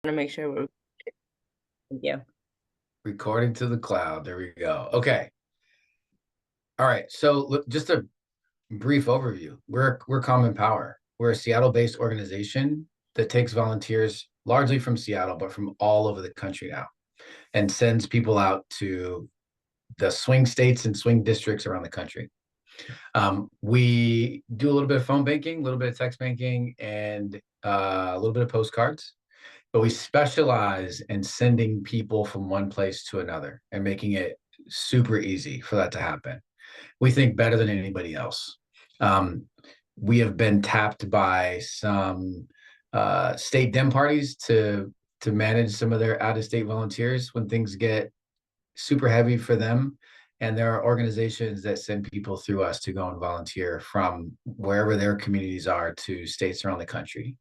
To make sure we're thank you. Recording to the cloud. There we go. Okay. All right. So look, just a brief overview. We're Common Power. We're a Seattle-based organization that takes volunteers largely from Seattle, but from all over the country now, and sends people out to the swing states and swing districts around the country. We do a little bit of phone banking, a little bit of text banking, and a little bit of postcards. But we specialize in sending people from one place to another and making it super easy for that to happen. We think better than anybody else. Um, we have been tapped by some state dem parties to manage some of their out of state volunteers when things get super heavy for them. And there are organizations that send people through us to go and volunteer from wherever their communities are to states around the country.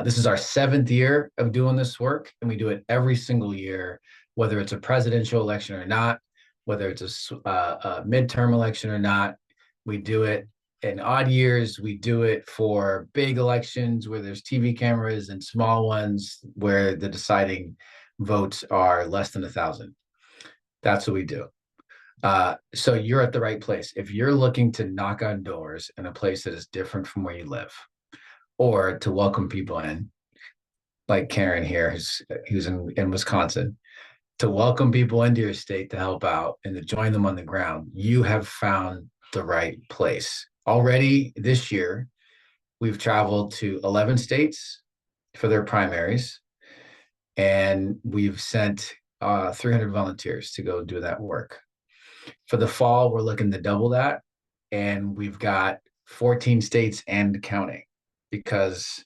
This is our 7th year of doing this work, and we do it every single year, whether it's a presidential election or not, whether it's a midterm election or not. We do it in odd years. We do it for big elections where there's TV cameras and small ones where the deciding votes are less than 1,000. That's what we do. So you're at the right place. If you're looking to knock on doors in a place that is different from where you live, or to welcome people in, like Karen here, who's in Wisconsin, to welcome people into your state to help out and to join them on the ground, you have found the right place. Already this year, we've traveled to 11 states for their primaries, and we've sent 300 volunteers to go do that work. For the fall, we're looking to double that, and we've got 14 states and counting because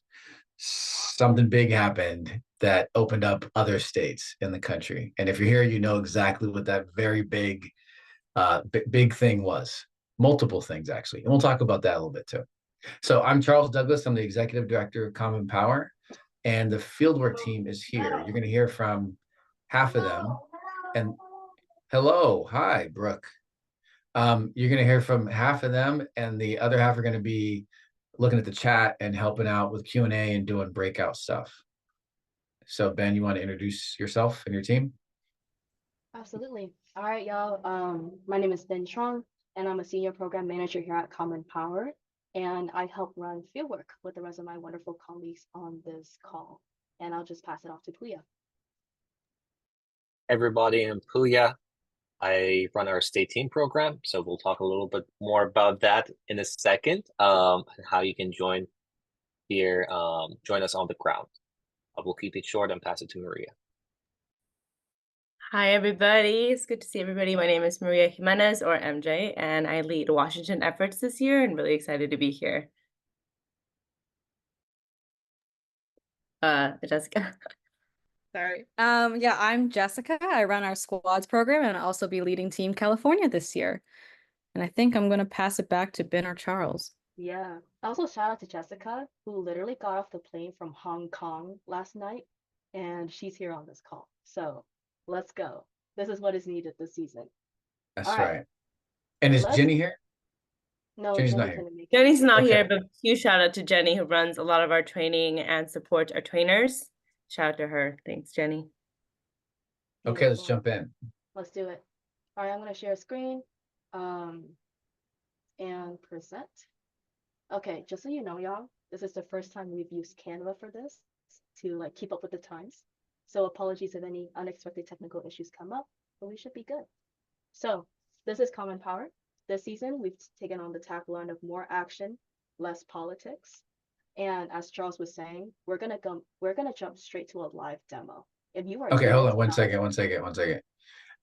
something big happened that opened up other states in the country. And if you're here, you know exactly what that very big thing was. Multiple things, actually. And we'll talk about that a little bit too. So I'm Charles Douglas. I'm the executive director of Common Power, and the fieldwork team is here. You're going to hear from half of them. And hello, hi, Brooke. You're going to hear from half of them, and the other half are going to be looking at the chat and helping out with Q&A and doing breakout stuff. So Ben, you want to introduce yourself and your team? Absolutely. All right, y'all. My name is Ben Trong, and I'm a senior program manager here at Common Power, and I help run fieldwork with the rest of my wonderful colleagues on this call. And I'll just pass it off to Puya. Everybody in Puya. I run our state team program, so we'll talk a little bit more about that in a second. How you can join here, join us on the ground. I will keep it short and pass it to Maria. Hi, everybody. It's good to see everybody. My name is Maria Jimenez, or MJ, and I lead Washington efforts this year and really excited to be here. Jessica. Sorry. Yeah, I'm Jessica. I run our squads program and I'll also be leading Team California this year. And I think I'm going to pass it back to Ben or Charles. Yeah. Also, shout out to Jessica, who literally got off the plane from Hong Kong last night, and she's here on this call. So let's go. This is what is needed this season. That's right. And is Jenny here? No, Jenny's not here. Jenny's not here, but huge shout out to Jenny, who runs a lot of our training and supports our trainers. Shout out to her. Thanks, Jenny. Okay, let's jump in. Let's do it. All right, I'm going to share a screen and present. Okay, just so you know, y'all, this is the first time we've used Canva for this to keep up with the times. So apologies if any unexpected technical issues come up, but we should be good. So this is Common Power. This season, we've taken on the tagline of more action, less politics. And as Charles was saying, we're gonna jump straight to a live demo. If you are okay, hold on one second.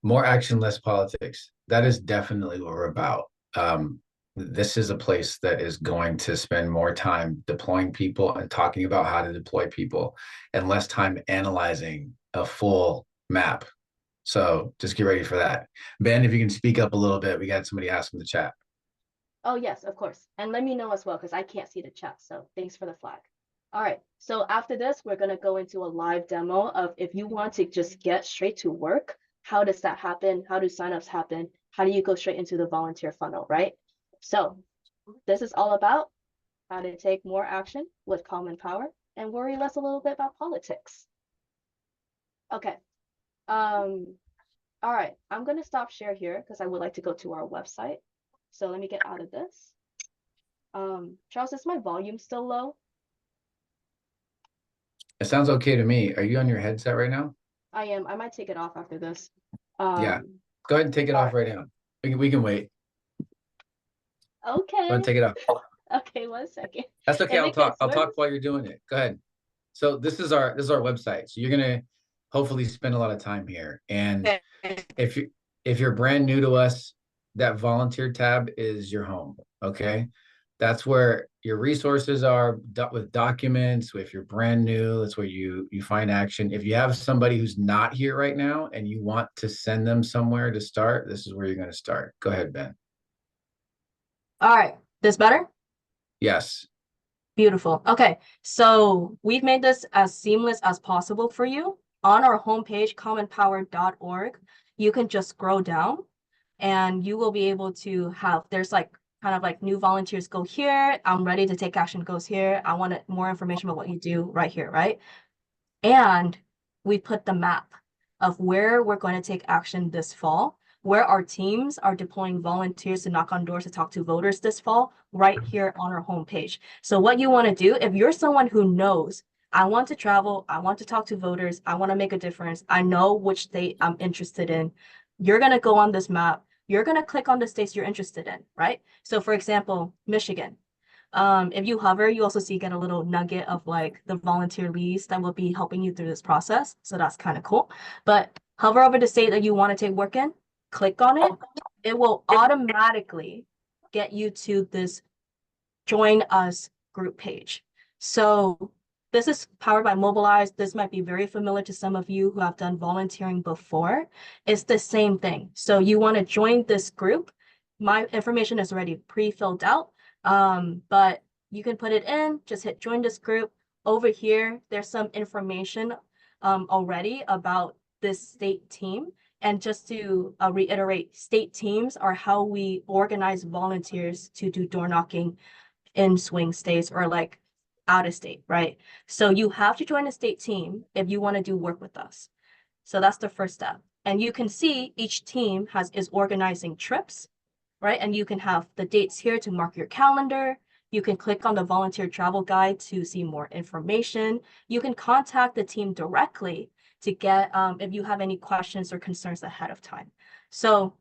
More action, less politics. That is definitely what we're about. This is a place that is going to spend more time deploying people and talking about how to deploy people and less time analyzing a full map. So just get ready for that. Ben, if you can speak up a little bit, we got somebody asking the chat. Oh, yes, of course. And let me know as well, because I can't see the chat. So thanks for the flag. All right. So after this, we're going to go into a live demo of if you want to just get straight to work, how does that happen? How do signups happen? How do you go straight into the volunteer funnel, right? So this is all about how to take more action with Common Power and worry less a little bit about politics. Okay. All right. I'm gonna stop share here because I would like to go to our website. So let me get out of this. Charles, is my volume still low? It sounds okay to me. Are you on your headset right now? I am. I might take it off after this. Yeah. Go ahead and take it All off right. right now. We can wait. Go ahead and Okay. take it off. Okay, 1 second. That's okay. If I'll it talk. gets I'll talk worse, while you're doing it. Go ahead. So this is our website. So you're gonna hopefully spend a lot of time here. And if you if you're brand new to us, that volunteer tab is your home. Okay. That's where your resources are with documents. If you're brand new, that's where you find action. If you have somebody who's not here right now and you want to send them somewhere to start, this is where you're going to start. Go ahead, Ben. all right. This better? Yes. Beautiful. Okay, so we've made this as seamless as possible for you. On our homepage, commonpower.org, you can just scroll down and you will be able to have, there's like kind of like new volunteers go here. I'm ready to take action goes here. I want more information about what you do right here, right? And we put the map of where we're going to take action this fall, where our teams are deploying volunteers to knock on doors to talk to voters this fall, right here on our homepage. So what you want to do, if you're someone who knows, I want to travel, I want to talk to voters, I want to make a difference, I know which state I'm interested in, you're going to go on this map, you're going to click on the states you're interested in, right? So for example, Michigan. If you hover, you also see get a little nugget of like the volunteer leads that will be helping you through this process. So that's kind of cool. But hover over the state that you want to take work in, click on it. It will automatically get you to this join us group page. So this is powered by Mobilize. This might be very familiar to some of you who have done volunteering before. It's the same thing. So you want to join this group. My information is already pre-filled out, but you can put it in, just hit join this group. Over here, there's some information already about this state team. And just to reiterate, state teams are how we organize volunteers to do door knocking in swing states or like out of state, right? So you have to join a state team if you want to do work with us. So that's the first step. And you can see each team is organizing trips, right? And you can have the dates here to mark your calendar. You can click on the volunteer travel guide to see more information. You can contact the team directly to get if you have any questions or concerns ahead of time. So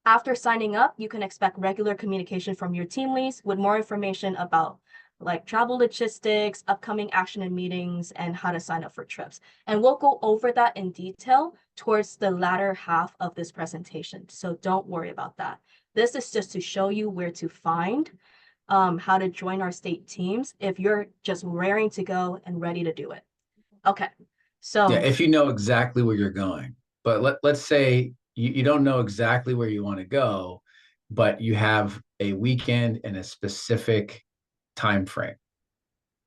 after signing up, you can expect regular communication from your team leads with more information about like travel logistics, upcoming action and meetings, and how to sign up for trips. And we'll go over that in detail towards the latter half of this presentation. So don't worry about that. This is just to show you where to find how to join our state teams if you're just raring to go and ready to do it. Okay, Yeah, so if you know exactly where you're going. But let's say you don't know exactly where you want to go, but you have a weekend and a specific time frame.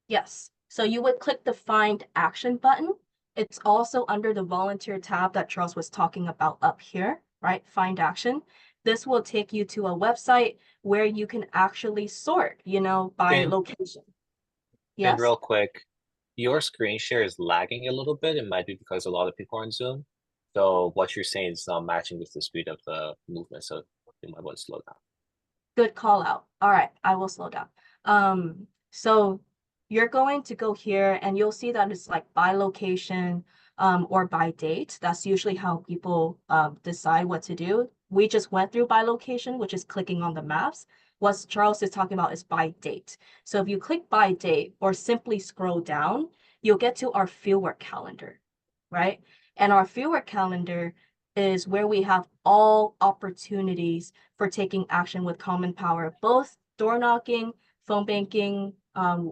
yes. So you would click the Find Action button. It's also under the Volunteer tab that Charles was talking about up here, right? Find Action. This will take you to a website where you can actually sort, by Ben, location. Ben, Yes? real quick, your screen share is lagging a little bit. It might be because a lot of people are on Zoom. So what you're saying is not matching with the speed of the movement. So you might want to slow down. Good call out. All right, I will slow down. So you're going to go here and you'll see that it's like by location or by date. That's usually how people decide what to do. We just went through by location, which is clicking on the maps. What Charles is talking about is by date. So if you click by date or simply scroll down, you'll get to our fieldwork calendar, right? And our fieldwork calendar is where we have all opportunities for taking action with Common Power, both door knocking, phone banking,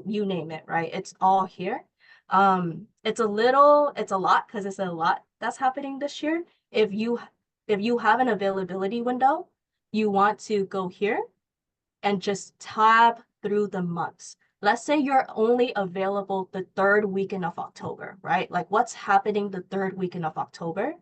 you name it, right? It's all here. It's a lot because it's a lot that's happening this year. If you have an availability window, you want to go here and just tab through the months. Let's say you're only available the third weekend of October, right? Like what's happening the third weekend of October?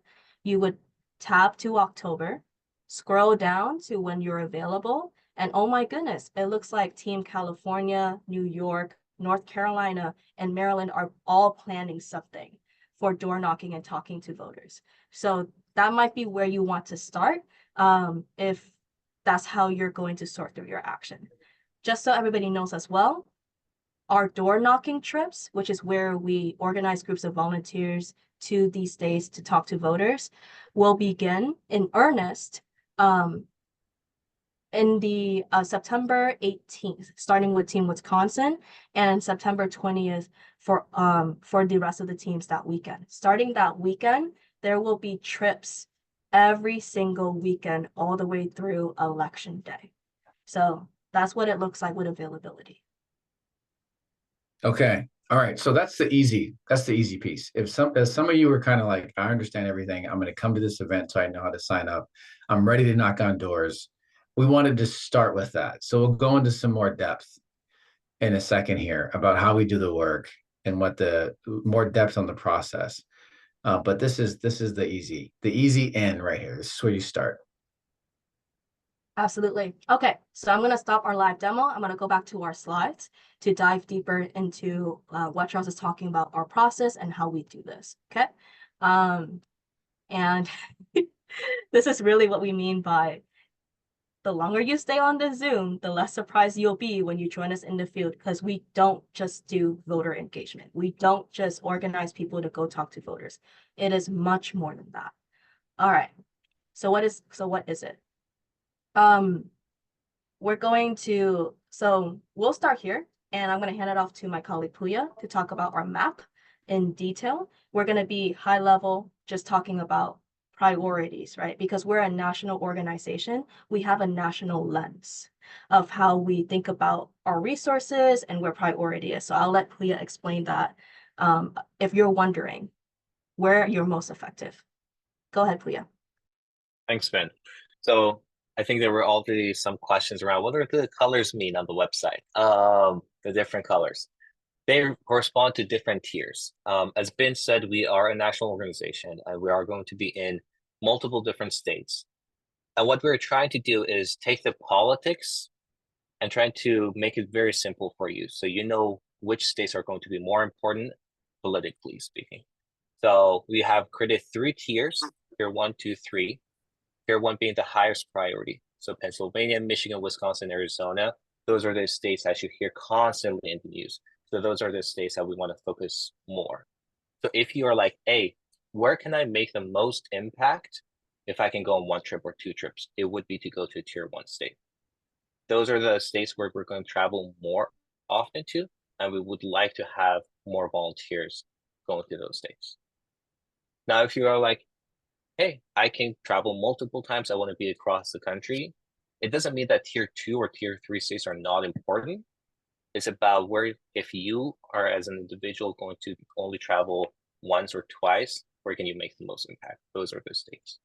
You would tab to October, scroll down to when you're available, and oh my goodness, it looks like Team California, New York, North Carolina, and Maryland are all planning something. for door knocking and talking to voters. So that might be where you want to start if that's how you're going to sort through your action. Just so everybody knows as well, our door knocking trips, which is where we organize groups of volunteers to these states to talk to voters, will begin in earnest in the September 18th, starting with Team Wisconsin, and September 20th for the rest of the teams that weekend. Starting that weekend, there will be trips every single weekend all the way through election day. So that's what it looks like with availability. Okay. All right. So that's the easy piece. If some of you were kind of like, I understand everything. I'm going to come to this event so I know how to sign up. I'm ready to knock on doors. We wanted to start with that. So we'll go into some more depth in a second here about how we do the work and what the more depth on the process. But this is the easy end right here. This is where you start. Absolutely. Okay, so I'm going to stop our live demo. I'm going to go back to our slides to dive deeper into what Charles is talking about, our process and how we do this. Okay. And this is really what we mean by the longer you stay on the Zoom, the less surprised you'll be when you join us in the field, because we don't just do voter engagement. We don't just organize people to go talk to voters. It is much more than that. All right. So what is it? We're going to, so we'll start here, and I'm going to hand it off to my colleague Puya to talk about our map in detail. We're going to be high level, just talking about priorities, right? Because we're a national organization, we have a national lens of how we think about our resources and where priority is. So I'll let Puya explain that if you're wondering where you're most effective. Go ahead, Puya. Thanks, Ben. So I think there were already some questions around what do the colors mean on the website? The different colors. They correspond to different tiers. As Ben said, we are a national organization and we are going to be in multiple different states. And what we're trying to do is take the politics and trying to make it very simple for you. So you know which states are going to be more important politically speaking. So we have created 3 tiers, tier 1, 2, 3. Tier 1 being the highest priority. So Pennsylvania, Michigan, Wisconsin, Arizona, those are the states that you hear constantly in the news. So those are the states that we want to focus more. So if you are like, hey, where can I make the most impact if I can go on 1 trip or 2 trips? It would be to go to a tier 1 state. Those are the states where we're going to travel more often to, and we would like to have more volunteers going to those states. Now, if you are like, hey, I can travel multiple times, I want to be across the country, it doesn't mean that tier 2 or tier 3 states are not important. It's about where, if you are as an individual going to only travel once or twice, where can you make the most impact? Those are the states.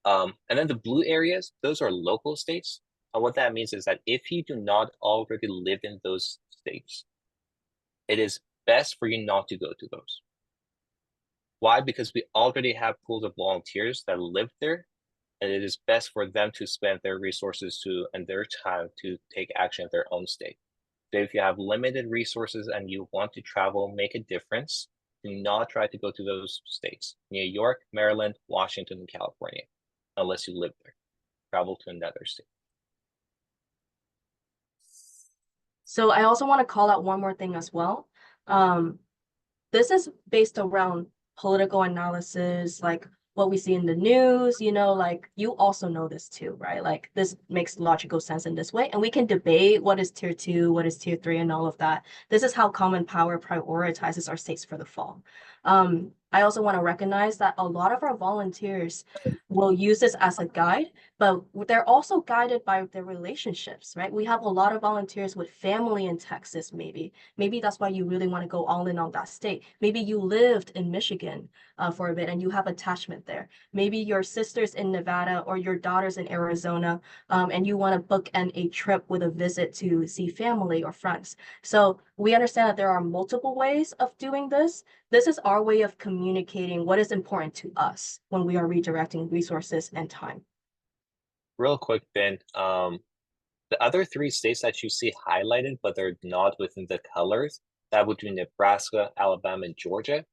And then the blue areas, those are local states. And what that means is that if you do not already live in those states, it is best for you not to go to those. Why? Because we already have pools of volunteers that live there, and it is best for them to spend their resources and their time to take action in their own state. So if you have limited resources and you want to travel, make a difference, do not try to go to those states, New York, Maryland, Washington, and California, unless you live there. Travel to another state. So I also want to call out one more thing as well. This is based around political analysis, like what we see in the news, like you also know this too, right? Like this makes logical sense in this way. And we can debate what is tier 2, what is tier 3 and all of that. This is how Common Power prioritizes our states for the fall. I also want to recognize that a lot of our volunteers will use this as a guide, but they're also guided by their relationships, right? We have a lot of volunteers with family in Texas, maybe. Maybe that's why you really want to go all in on that state. Maybe you lived in Michigan for a bit and you have attachment there. Maybe your sister's in Nevada or your daughter's in Arizona, and you want to book a trip with a visit to see family or friends. So we understand that there are multiple ways of doing this. This is our way of communicating what is important to us when we are redirecting resources and time. Real quick, Ben, the other 3 states that you see highlighted, but they're not within the colors, that would be Nebraska, Alabama, and Georgia.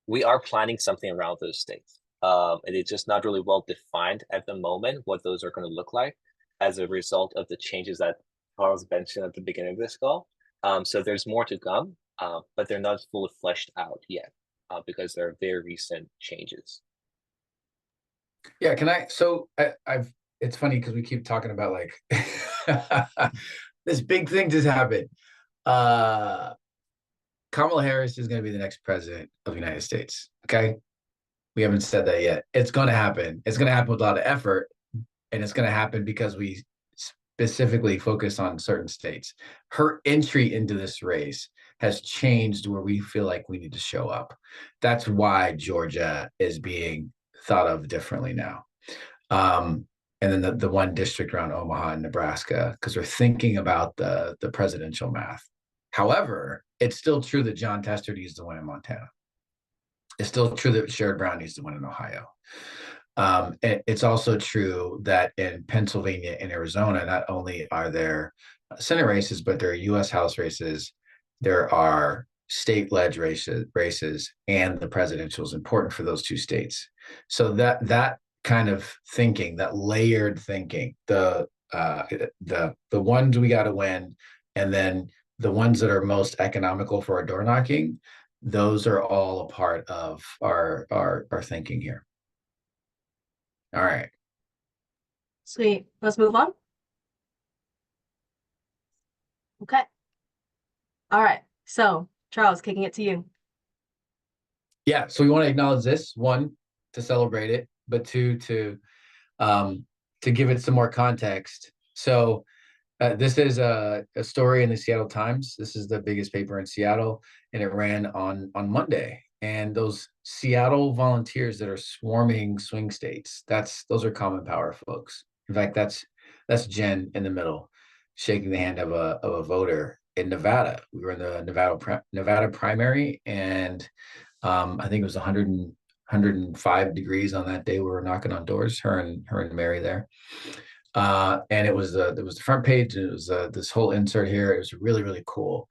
we are planning something around those states. And it's just not really well defined at the moment what those are going to look like as a result of the changes that Charles mentioned at the beginning of this call. So there's more to come, but they're not fully fleshed out yet because they're very recent changes. Yeah, I've it's funny because we keep talking about like this big thing just happened. Uh Kamala Harris is going to be the next president of the United States. Okay. We haven't said that yet. It's going to happen. It's going to happen with a lot of effort, and it's going to happen because we specifically focus on certain states. Her entry into this race has changed where we feel like we need to show up. That's why Georgia is being thought of differently now. And then the one district around Omaha and Nebraska, because we're thinking about the presidential math. However, it's still true that John Tester needs to win in Montana. It's still true that Sherrod Brown needs to win in Ohio. It's also true that in Pennsylvania and Arizona, not only are there Senate races, but there are U.S. House races. There are state-led races, and the presidential is important for those two states. So that kind of thinking, that layered thinking, the ones we got to win, and then the ones that are most economical for our door knocking, those are all a part of our thinking here. All right. Sweet. Let's move on. Okay. All right. So, Charles, kicking it to you. Yeah. So we want to acknowledge this, one, to celebrate it, but two, to give it some more context. So this is a story in the Seattle Times. This is the biggest paper in Seattle, and it ran on Monday. And those Seattle volunteers that are swarming swing states, those are Common Power folks. In fact, that's Jen in the middle, shaking the hand of a voter in Nevada. We were in the Nevada primary, and I think it was 105 degrees on that day. We were knocking on doors, her and Mary there. And it was the front page, and it was this whole insert here. It was really, really cool.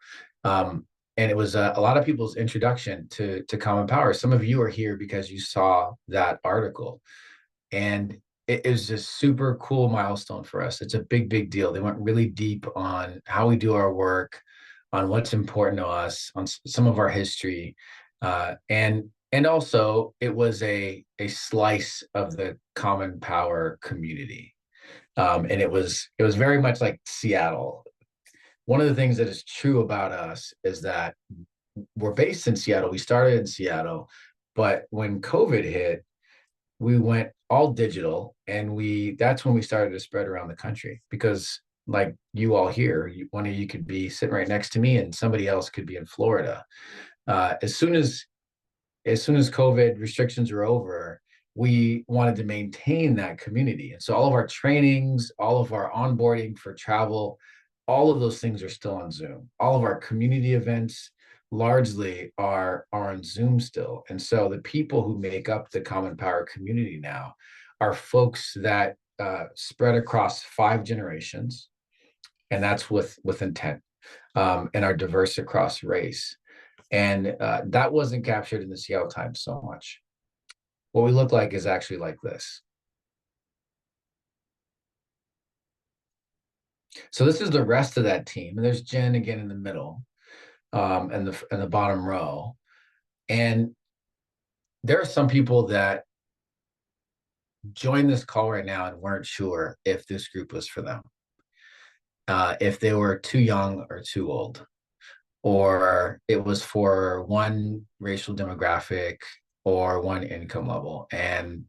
And it was a lot of people's introduction to Common Power. Some of you are here because you saw that article, and it was a super cool milestone for us. It's a big, big deal. They went really deep on how we do our work, on what's important to us, on some of our history, and also it was a slice of the Common Power community. And it was very much like Seattle. One of the things that is true about us is that we're based in Seattle. We started in Seattle, but when COVID hit, we went all digital, and that's when we started to spread around the country, because like you all here, one of you could be sitting right next to me and somebody else could be in Florida. As soon as COVID restrictions were over, we wanted to maintain that community. And so all of our trainings, all of our onboarding for travel, all of those things are still on Zoom. All of our community events largely are on Zoom still. And so the people who make up the Common Power community now are folks that spread across 5 generations, and that's with intent, and are diverse across race. And that wasn't captured in the Seattle Times so much. What we look like is actually like this. So this is the rest of that team, and there's Jen again in the middle, and the bottom row. And there are some people that joined this call right now and weren't sure if this group was for them, if they were too young or too old, or it was for one racial demographic or one income level. And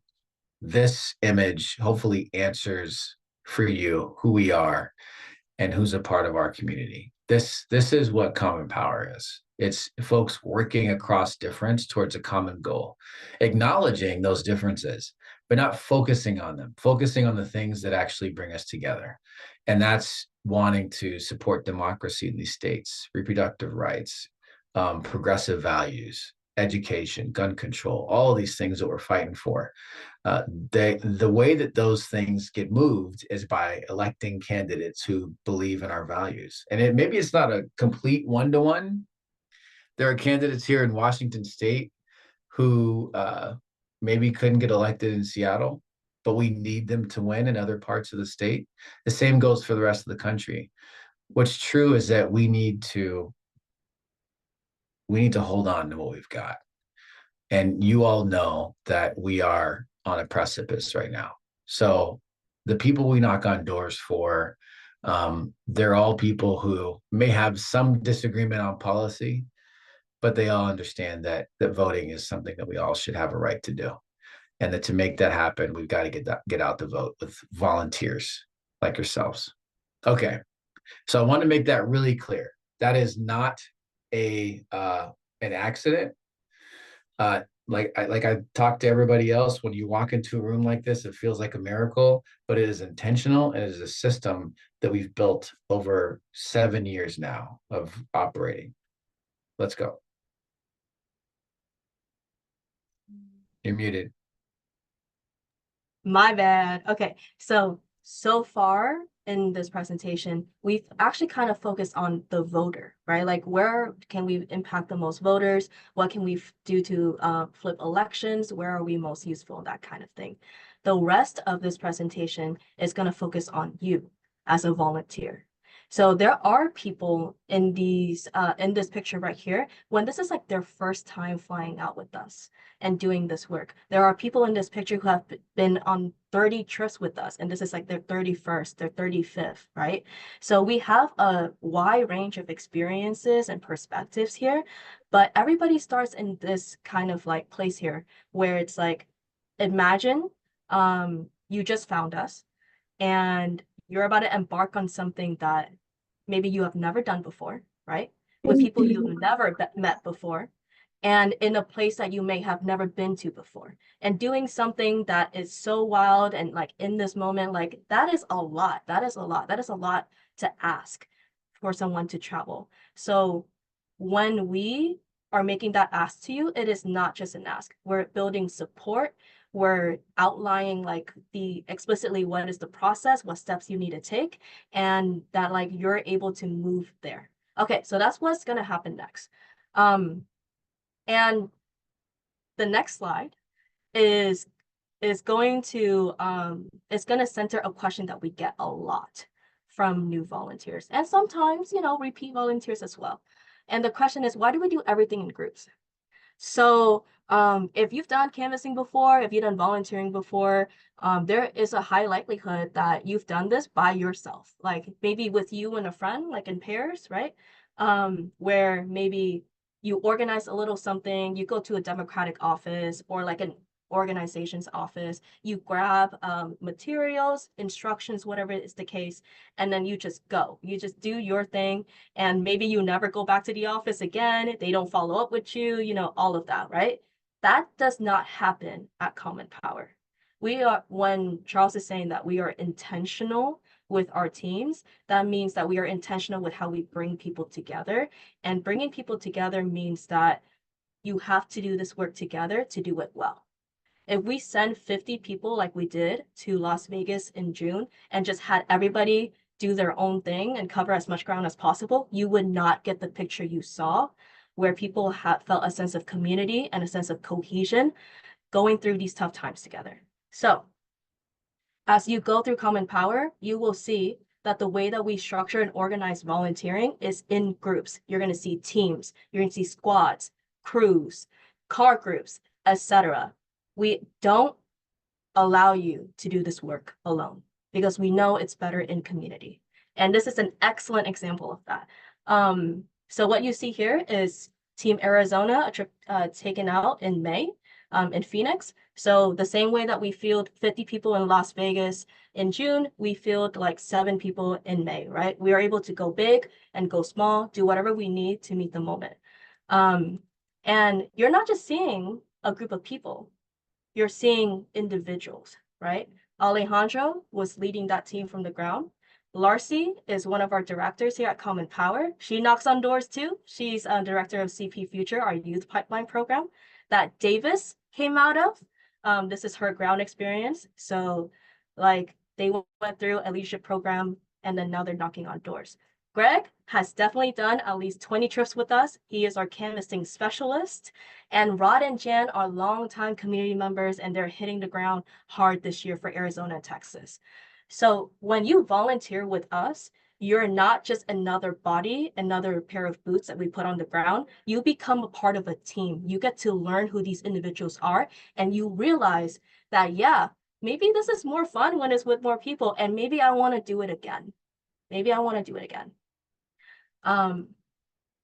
this image hopefully answers for you who we are and who's a part of our community. This is what Common Power is. It's folks working across difference towards a common goal, acknowledging those differences, but not focusing on them, focusing on the things that actually bring us together. And that's wanting to support democracy in these states, reproductive rights, progressive values, education, gun control, all of these things that we're fighting for. The way that those things get moved is by electing candidates who believe in our values. And maybe it's not a complete one-to-one. There are candidates here in Washington State who maybe couldn't get elected in Seattle, but we need them to win in other parts of the state. The same goes for the rest of the country. What's true is that we need to hold on to what we've got. And you all know that we are on a precipice right now. So the people we knock on doors for, they're all people who may have some disagreement on policy, but they all understand that voting is something that we all should have a right to do. And that to make that happen, we've got to get out the vote with volunteers like yourselves. Okay. So I want to make that really clear. That is not an accident. Like I talk to everybody else, when you walk into a room like this, it feels like a miracle, but it is intentional, and it is a system that we've built over 7 years now of operating. Let's go. You're muted. My bad. Okay, so far in this presentation, we've actually kind of focused on the voter, right? Like, where can we impact the most voters? What can we do to flip elections? Where are we most useful? That kind of thing. The rest of this presentation is going to focus on you as a volunteer. So there are people in this picture right here, when this is like their first time flying out with us and doing this work. There are people in this picture who have been on 30 trips with us, and this is like their 31st, their 35th, right? So we have a wide range of experiences and perspectives here, but everybody starts in this kind of like place here where it's like, imagine you just found us and you're about to embark on something that maybe you have never done before, right? With people you've never met before, and in a place that you may have never been to before, and doing something that is so wild and like in this moment, like that is a lot. That is a lot. That is a lot to ask for someone to travel. So when we are making that ask to you, it is not just an ask. We're building support. We're outlining like the explicitly what is the process, what steps you need to take, and that like you're able to move there. Okay, so that's what's gonna happen next. And the next slide is going to it's going to center a question that we get a lot from new volunteers, and sometimes, you know, repeat volunteers as well. And the question is, why do we do everything in groups? So if you've done canvassing before, if you've done volunteering before, there is a high likelihood that you've done this by yourself, like maybe with you and a friend, like in pairs, right? Where maybe you organize a little something, you go to a Democratic office or like an organization's office, you grab materials, instructions, whatever is the case, and then you just go. You just do your thing, and maybe you never go back to the office again. They don't follow up with you, you know, all of that, right? That does not happen at Common Power. When Charles is saying that we are intentional with our teams, that means that we are intentional with how we bring people together. And bringing people together means that you have to do this work together to do it well. If we send 50 people like we did to Las Vegas in June and just had everybody do their own thing and cover as much ground as possible, you would not get the picture you saw, where people felt a sense of community and a sense of cohesion going through these tough times together. So as you go through Common Power, you will see that the way that we structure and organize volunteering is in groups. You're going to see teams, you're going to see squads, crews, car groups, etc. We don't allow you to do this work alone because we know it's better in community. And this is an excellent example of that. So what you see here is Team Arizona, a trip taken out in May in Phoenix. So the same way that we field 50 people in Las Vegas in June, we field like 7 people in May, right? We are able to go big and go small, do whatever we need to meet the moment. And you're not just seeing a group of people, you're seeing individuals, right? Alejandro was leading that team from the ground. Larcy is one of our directors here at Common Power. She knocks on doors too. She's a director of CP Future, our youth pipeline program that Davis came out of. This is her ground experience. So like they went through a leadership program and then now they're knocking on doors. Greg has definitely done at least 20 trips with us. He is our canvassing specialist. And Rod and Jan are longtime community members, and they're hitting the ground hard this year for Arizona and Texas. So when you volunteer with us, you're not just another body, another pair of boots that we put on the ground. You become a part of a team. You get to learn who these individuals are, and you realize that, yeah, maybe this is more fun when it's with more people, and maybe I want to do it again. Maybe I want to do it again.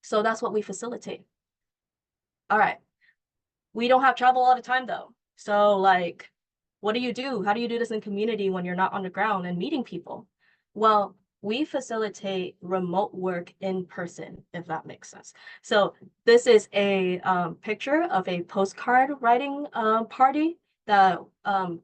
So that's what we facilitate. All right. We don't have travel all the time though. So like, what do you do? How do you do this in community when you're not on the ground and meeting people? Well, we facilitate remote work in person, if that makes sense. So this is a picture of a postcard writing party that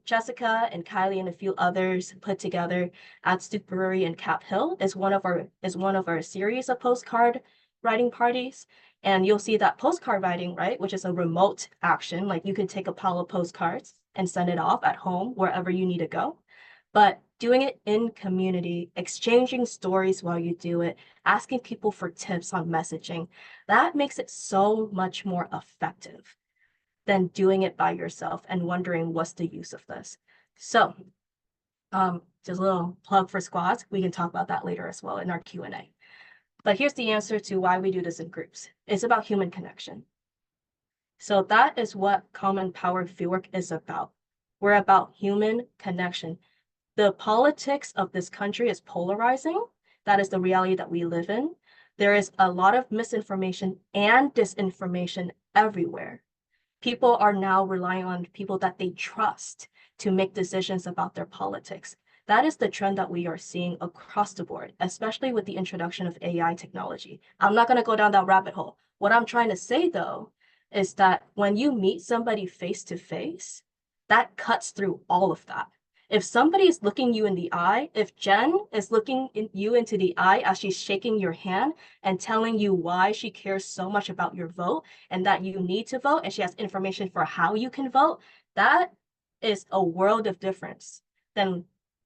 Jessica and Kylie and a few others put together at Stoop Brewery in Cap Hill. Is one of our series of postcard writing parties. And you'll see that postcard writing, right, which is a remote action. Like you could take a pile of postcards and send it off at home, wherever you need to go. But doing it in community, exchanging stories while you do it, asking people for tips on messaging, that makes it so much more effective than doing it by yourself and wondering what's the use of this. So just a little plug for squads. We can talk about that later as well in our Q&A. But here's the answer to why we do this in groups. It's about human connection. So that is what Common Power Fieldwork is about. We're about human connection. The politics of this country is polarizing. That is the reality that we live in. There is a lot of misinformation and disinformation everywhere. People are now relying on people that they trust to make decisions about their politics. That is the trend that we are seeing across the board, especially with the introduction of AI technology. I'm not going to go down that rabbit hole. What I'm trying to say, though, is that when you meet somebody face to face, that cuts through all of that. If somebody is looking you in the eye, if Jen is looking you into the eye as she's shaking your hand and telling you why she cares so much about your vote and that you need to vote, and she has information for how you can vote, that is a world of difference than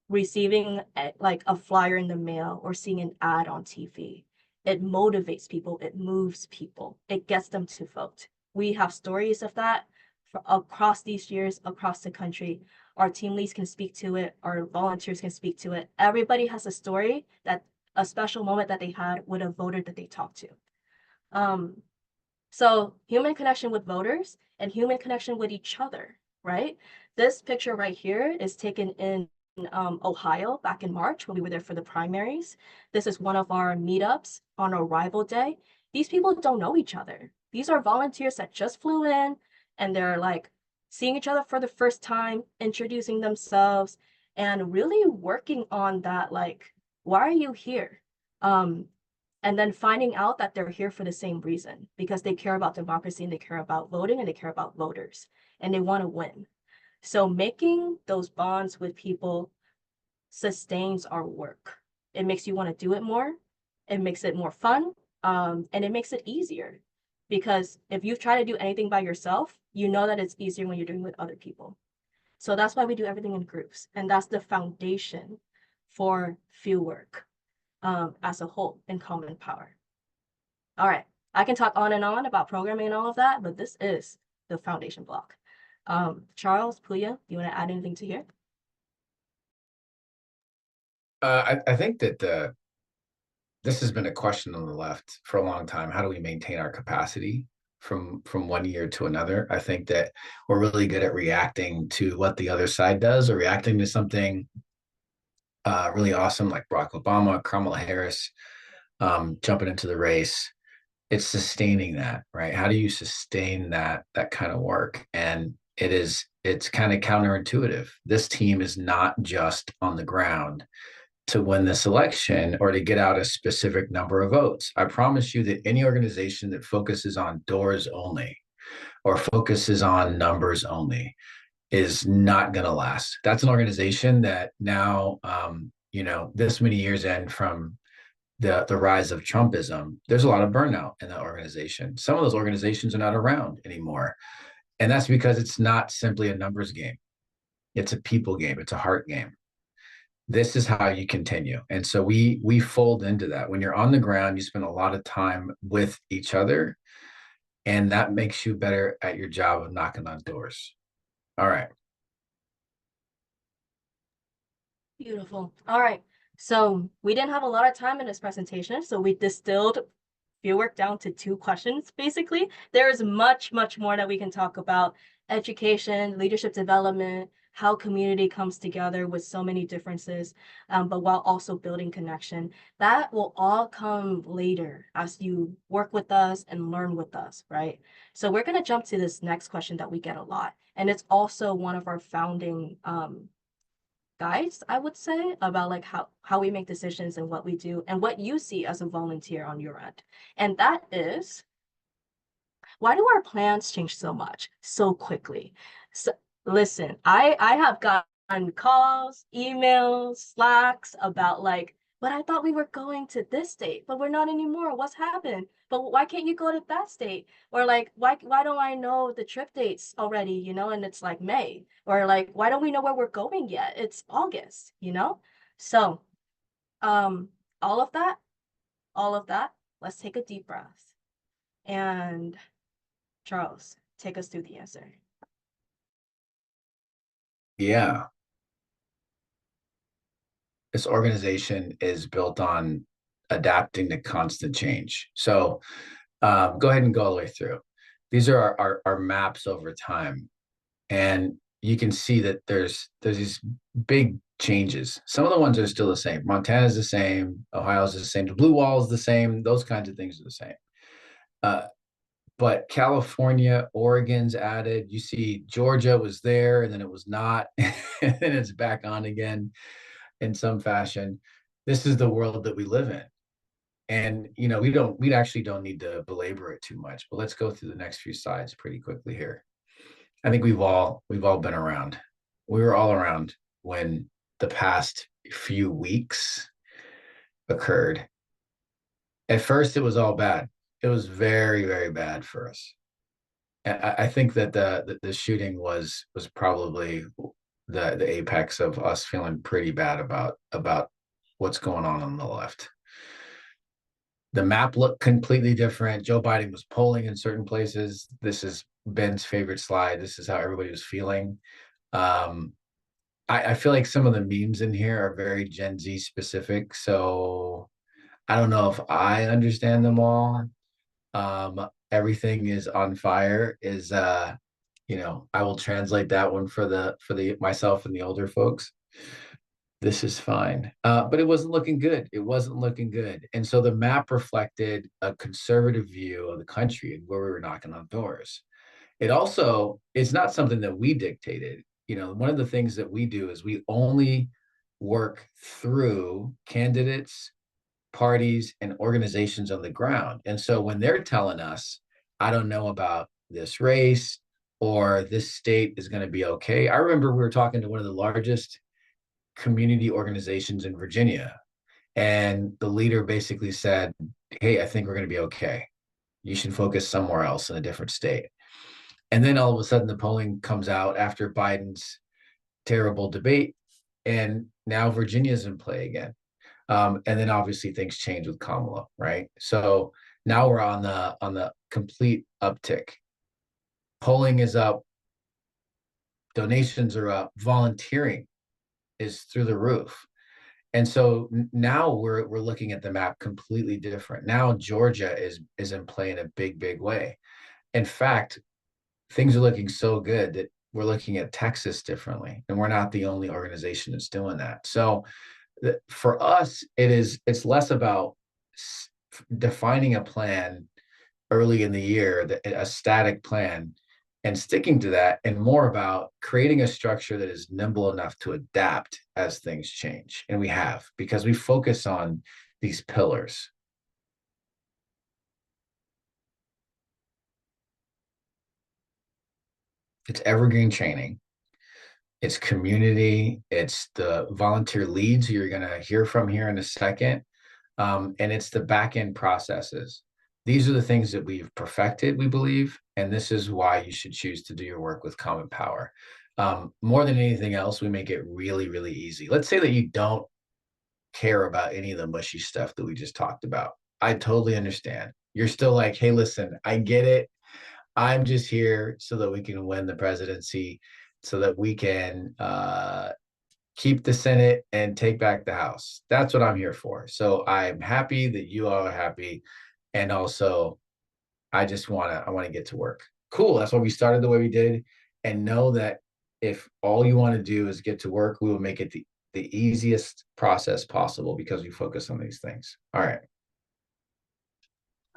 receiving like a flyer in the mail or seeing an ad on TV. It motivates people, it moves people, it gets them to vote. We have stories of that across these years, across the country. Our team leads can speak to it, our volunteers can speak to it. Everybody has a story, that a special moment that they had with a voter that they talked to. So human connection with voters and human connection with each other, right? This picture right here is taken in Ohio back in March when we were there for the primaries. This is one of our meetups on arrival day. These people don't know each other. These are volunteers that just flew in and they're like seeing each other for the first time, introducing themselves and really working on that, like, why are you here? And then finding out that they're here for the same reason, because they care about democracy and they care about voting and they care about voters and they want to win. So making those bonds with people sustains our work. It makes you want to do it more. It makes it more fun. And it makes it easier, because if you try to do anything by yourself, you know that it's easier when you're doing it with other people. So that's why we do everything in groups. And that's the foundation for Fieldwork as a whole in Common Power. All right, I can talk on and on about programming and all of that, but this is the foundation block. Charles, Puya, do you want to add anything to here? I think that this has been a question on the left for a long time. How do we maintain our capacity from one year to another? I think that we're really good at reacting to what the other side does, or reacting to something really awesome like Barack Obama, Kamala Harris jumping into the race. It's sustaining that, right? How do you sustain that kind of work? And it's kind of counterintuitive. This team is not just on the ground to win this election or to get out a specific number of votes. I promise you that any organization that focuses on doors only or focuses on numbers only is not going to last. That's an organization that now, this many years in from the rise of Trumpism, there's a lot of burnout in that organization. Some of those organizations are not around anymore. And that's because it's not simply a numbers game. It's a people game. It's a heart game. this is how you continue. And so we fold into that. When you're on the ground, you spend a lot of time with each other, and that makes you better at your job of knocking on doors. All right. Beautiful. All right. So we didn't have a lot of time in this presentation, so we distilled Fieldwork down to 2 questions, basically. There is much, much more that we can talk about: education, leadership development, how community comes together with so many differences, but while also building connection. That will all come later as you work with us and learn with us, right? So we're going to jump to this next question that we get a lot. And it's also one of our founding guides, I would say, about like how we make decisions and what we do and what you see as a volunteer on your end. And that is, why do our plans change so much so quickly? So listen, I have gotten calls, emails, Slacks about like, but I thought we were going to this state, but we're not anymore. What's happened? But why can't you go to that state? Or like, why don't I know the trip dates already, you know, and it's like May? Or like, why don't we know where we're going yet? It's August, you know? So, um, all of that, all of that, let's take a deep breath. And Charles, take us through the answer. Yeah. This organization is built on adapting to constant change. So go ahead and go all the way through. These are our maps over time. And you can see that there's these big changes. Some of the ones are still the same. Montana's the same. Ohio's the same. The blue wall is the same. Those kinds of things are the same. But California, Oregon's added. You see Georgia was there and then it was not. And then it's back on again in some fashion. This is the world that we live in. And we actually don't need to belabor it too much, but let's go through the next few slides pretty quickly here. I think we've all been around. We were all around when the past few weeks occurred. At first, it was all bad. It was very, very bad for us. I think that the shooting was probably the apex of us feeling pretty bad about what's going on the left. The map looked completely different. Joe Biden was polling in certain places. This is Ben's favorite slide. This is how everybody was feeling. I feel like some of the memes in here are very Gen Z specific. So I don't know if I understand them all. Everything is on fire is I will translate that one for the myself and the older folks. This is fine. But it wasn't looking good. It wasn't looking good. And so the map reflected a conservative view of the country and where we were knocking on doors. It's not something that we dictated. One of the things that we do is we only work through candidates, parties, and organizations on the ground. And so when they're telling us, I don't know about this race or this state is going to be okay. I remember we were talking to one of the largest community organizations in Virginia, and the leader basically said, hey, I think we're going to be okay. You should focus somewhere else in a different state. And then all of a sudden the polling comes out after Biden's terrible debate, and now Virginia's in play again. And then obviously things change with Kamala, right? So now we're on the complete uptick. Polling is up, donations are up, volunteering is through the roof. And so now we're looking at the map completely different. Now Georgia is in play in a big way. In fact, things are looking so good that we're looking at Texas differently, and we're not the only organization that's doing that. So for us, it's less about defining a plan early in the year, a static plan, and sticking to that, and more about creating a structure that is nimble enough to adapt as things change. And we have, because we focus on these pillars. It's evergreen training. It's community. It's the volunteer leads you're going to hear from here in a second. And it's the back end processes. these are the things that we've perfected, we believe, and this is why you should choose to do your work with Common Power. More than anything else, we make it really, really easy. Let's say that you don't care about any of the mushy stuff that we just talked about. I totally understand. You're still like, hey, listen, I get it. I'm just here so that we can win the presidency, so that we can keep the Senate and take back the House. That's what I'm here for. So I'm happy that you all are happy. And also, I want to get to work. Cool. That's why we started the way we did. And know that if all you want to do is get to work, we will make it the easiest process possible because we focus on these things. All right.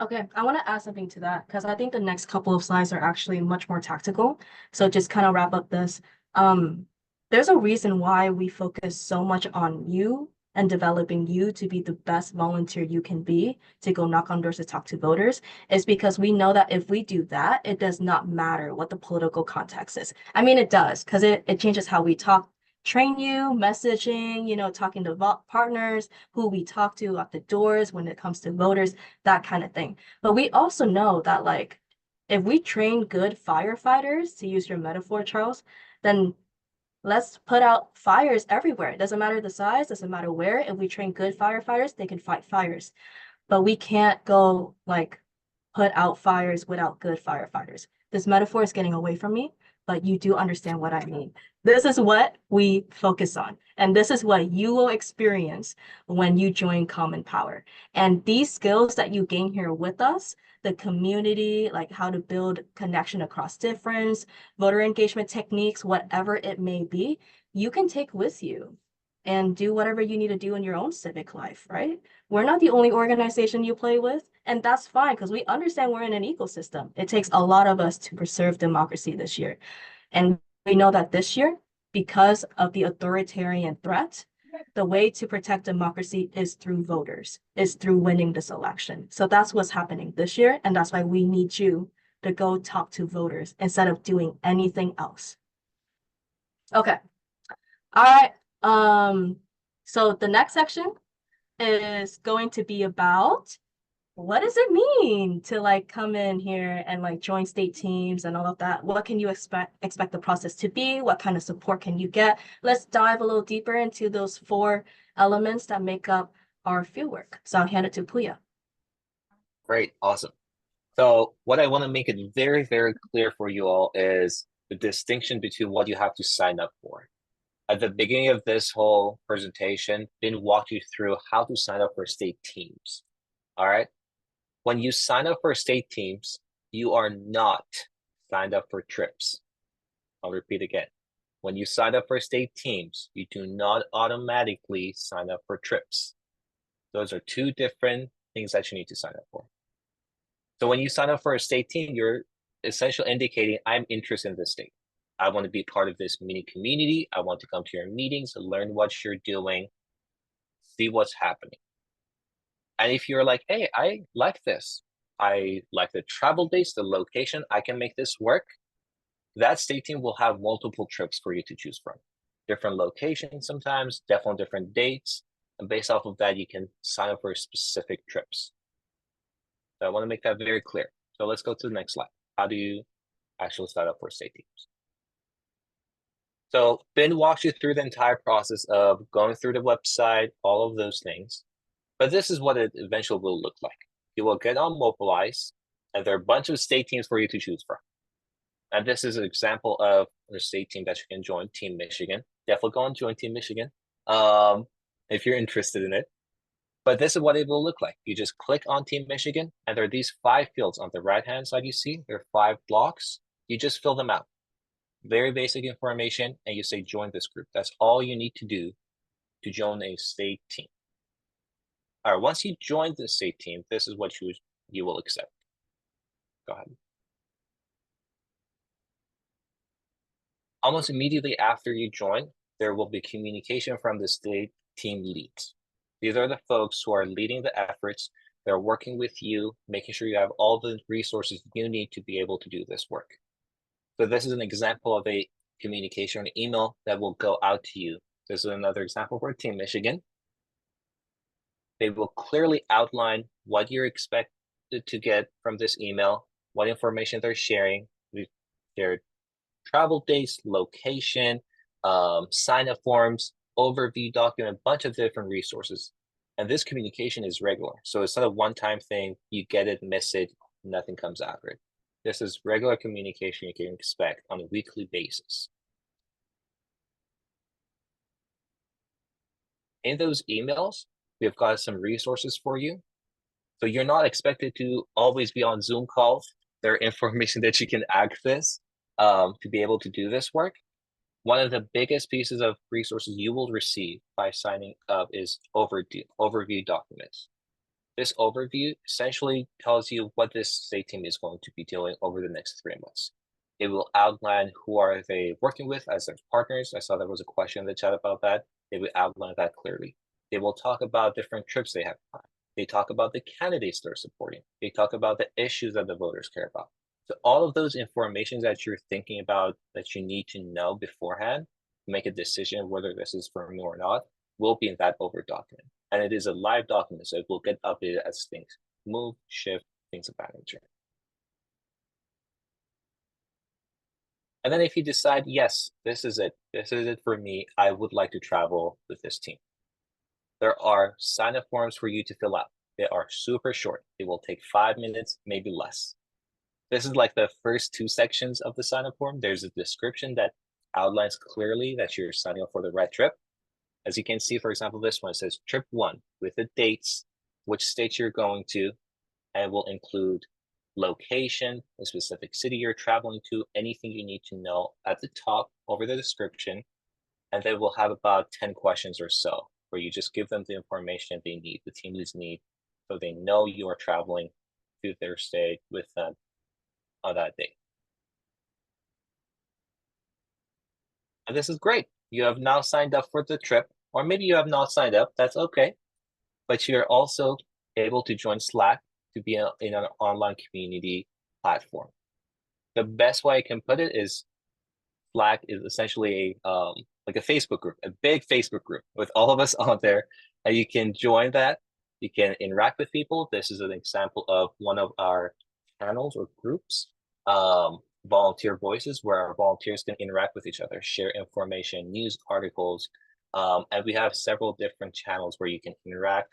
Okay, I want to add something to that because I think the next couple of slides are actually much more tactical. So just kind of wrap up this. Um, there's a reason why we focus so much on you and developing you to be the best volunteer you can be to go knock on doors to talk to voters, is because we know that if we do that, it does not matter what the political context is. I mean, it does, because it changes how we talk, train you, messaging, talking to partners, who we talk to at the doors when it comes to voters, that kind of thing. But we also know that, like, if we train good firefighters, to use your metaphor, Charles, then let's put out fires everywhere. It doesn't matter the size, doesn't matter where. If we train good firefighters, they can fight fires. But we can't go like put out fires without good firefighters. This metaphor is getting away from me, but you do understand what I mean. This is what we focus on, and this is what you will experience when you join Common Power. And these skills that you gain here with us, the community, like how to build connection across difference, voter engagement techniques, whatever it may be, you can take with you and do whatever you need to do in your own civic life, right? We're not the only organization you play with, and that's fine because we understand we're in an ecosystem. It takes a lot of us to preserve democracy this year. And we know that this year, because of the authoritarian threat, the way to protect democracy is through voters, is through winning this election. So that's what's happening this year, and that's why we need you to go talk to voters instead of doing anything else. Okay. All right. So the next section is going to be about what does it mean to like come in here and like join state teams and all of that? What can you expect the process to be? What kind of support can you get? Let's dive a little deeper into those 4 elements that make up our fieldwork. So I'll hand it to Puya. Great, awesome. So what I want to make it very, very clear for you all is the distinction between what you have to sign up for. At the beginning of this whole presentation, Ben walked you through how to sign up for state teams. All right. When you sign up for state teams, you are not signed up for trips. I'll repeat again. When you sign up for state teams, you do not automatically sign up for trips. Those are 2 different things that you need to sign up for. So when you sign up for a state team, you're essentially indicating, I'm interested in this state. I want to be part of this mini community. I want to come to your meetings, learn what you're doing, see what's happening. And if you're like, hey, I like this, I like the travel dates, the location, I can make this work, that state team will have multiple trips for you to choose from. Different locations sometimes, definitely different dates. And based off of that, you can sign up for specific trips. So I want to make that very clear. So let's go to the next slide. How do you actually sign up for state teams? So Ben walks you through the entire process of going through the website, all of those things. But this is what it eventually will look like. You will get on Mobilize, and there are a bunch of state teams for you to choose from. And this is an example of a state team that you can join, Team Michigan. Definitely go and join Team Michigan if you're interested in it. But this is what it will look like. You just click on Team Michigan, and there are these 5 fields on the right-hand side you see. There are 5 blocks. You just fill them out. Very basic information, and you say join this group. That's all you need to do to join a state team. All right, once you join the state team, this is what you will accept. Go ahead. Almost immediately after you join, there will be communication from the state team leads. These are the folks who are leading the efforts. They're working with you, making sure you have all the resources you need to be able to do this work. So this is an example of a communication email that will go out to you. This is another example for Team Michigan. They will clearly outline what you're to get from this email, what information they're sharing. We've shared travel dates, location, sign-up forms, overview document, bunch of different resources. And this communication is regular. So it's not a one-time thing. You get it, miss it, nothing comes after it. This is regular communication you can expect on a weekly basis. In those emails, we've got some resources for you. So you're not expected to always be on Zoom calls. There are information that you can access to be able to do this work. One of the biggest pieces of resources you will receive by signing up is overview documents. This overview essentially tells you what this state team is going to be doing over the next 3 months. It will outline who are they working with as their partners. I saw there was a question in the chat about that. They will outline that clearly. They will talk about different trips they have planned. They talk about the candidates they're supporting. They talk about the issues that the voters care about. So all of those information that you're thinking about that you need to know beforehand to make a decision whether this is for you or not will be in that over document. And it is a live document, so it will get updated as things move, shift, things of that nature. And then if you decide, yes, this is it for me, I would like to travel with this team. There are sign-up forms for you to fill out. They are super short. It will take 5 minutes, maybe less. This is like the first 2 sections of the sign-up form. There's a description that outlines clearly that you're signing up for the right trip. As you can see, for example, this one says trip 1 with the dates, which state you're going to, and will include location, the specific city you're traveling to, anything you need to know at the top over the description. And they will have about 10 questions or so where you just give them the information they need, the team leads need, so they know you are traveling to their state with them on that day. And this is great. You have now signed up for the trip, or maybe you have not signed up, that's okay. But you're also able to join Slack to be in an online community platform. The best way I can put it is Slack is essentially like a Facebook group, a big Facebook group with all of us on there. And you can join that. You can interact with people. This is an example of one of our channels or groups, Volunteer Voices, where our volunteers can interact with each other, share information, news articles. And we have several different channels where you can interact.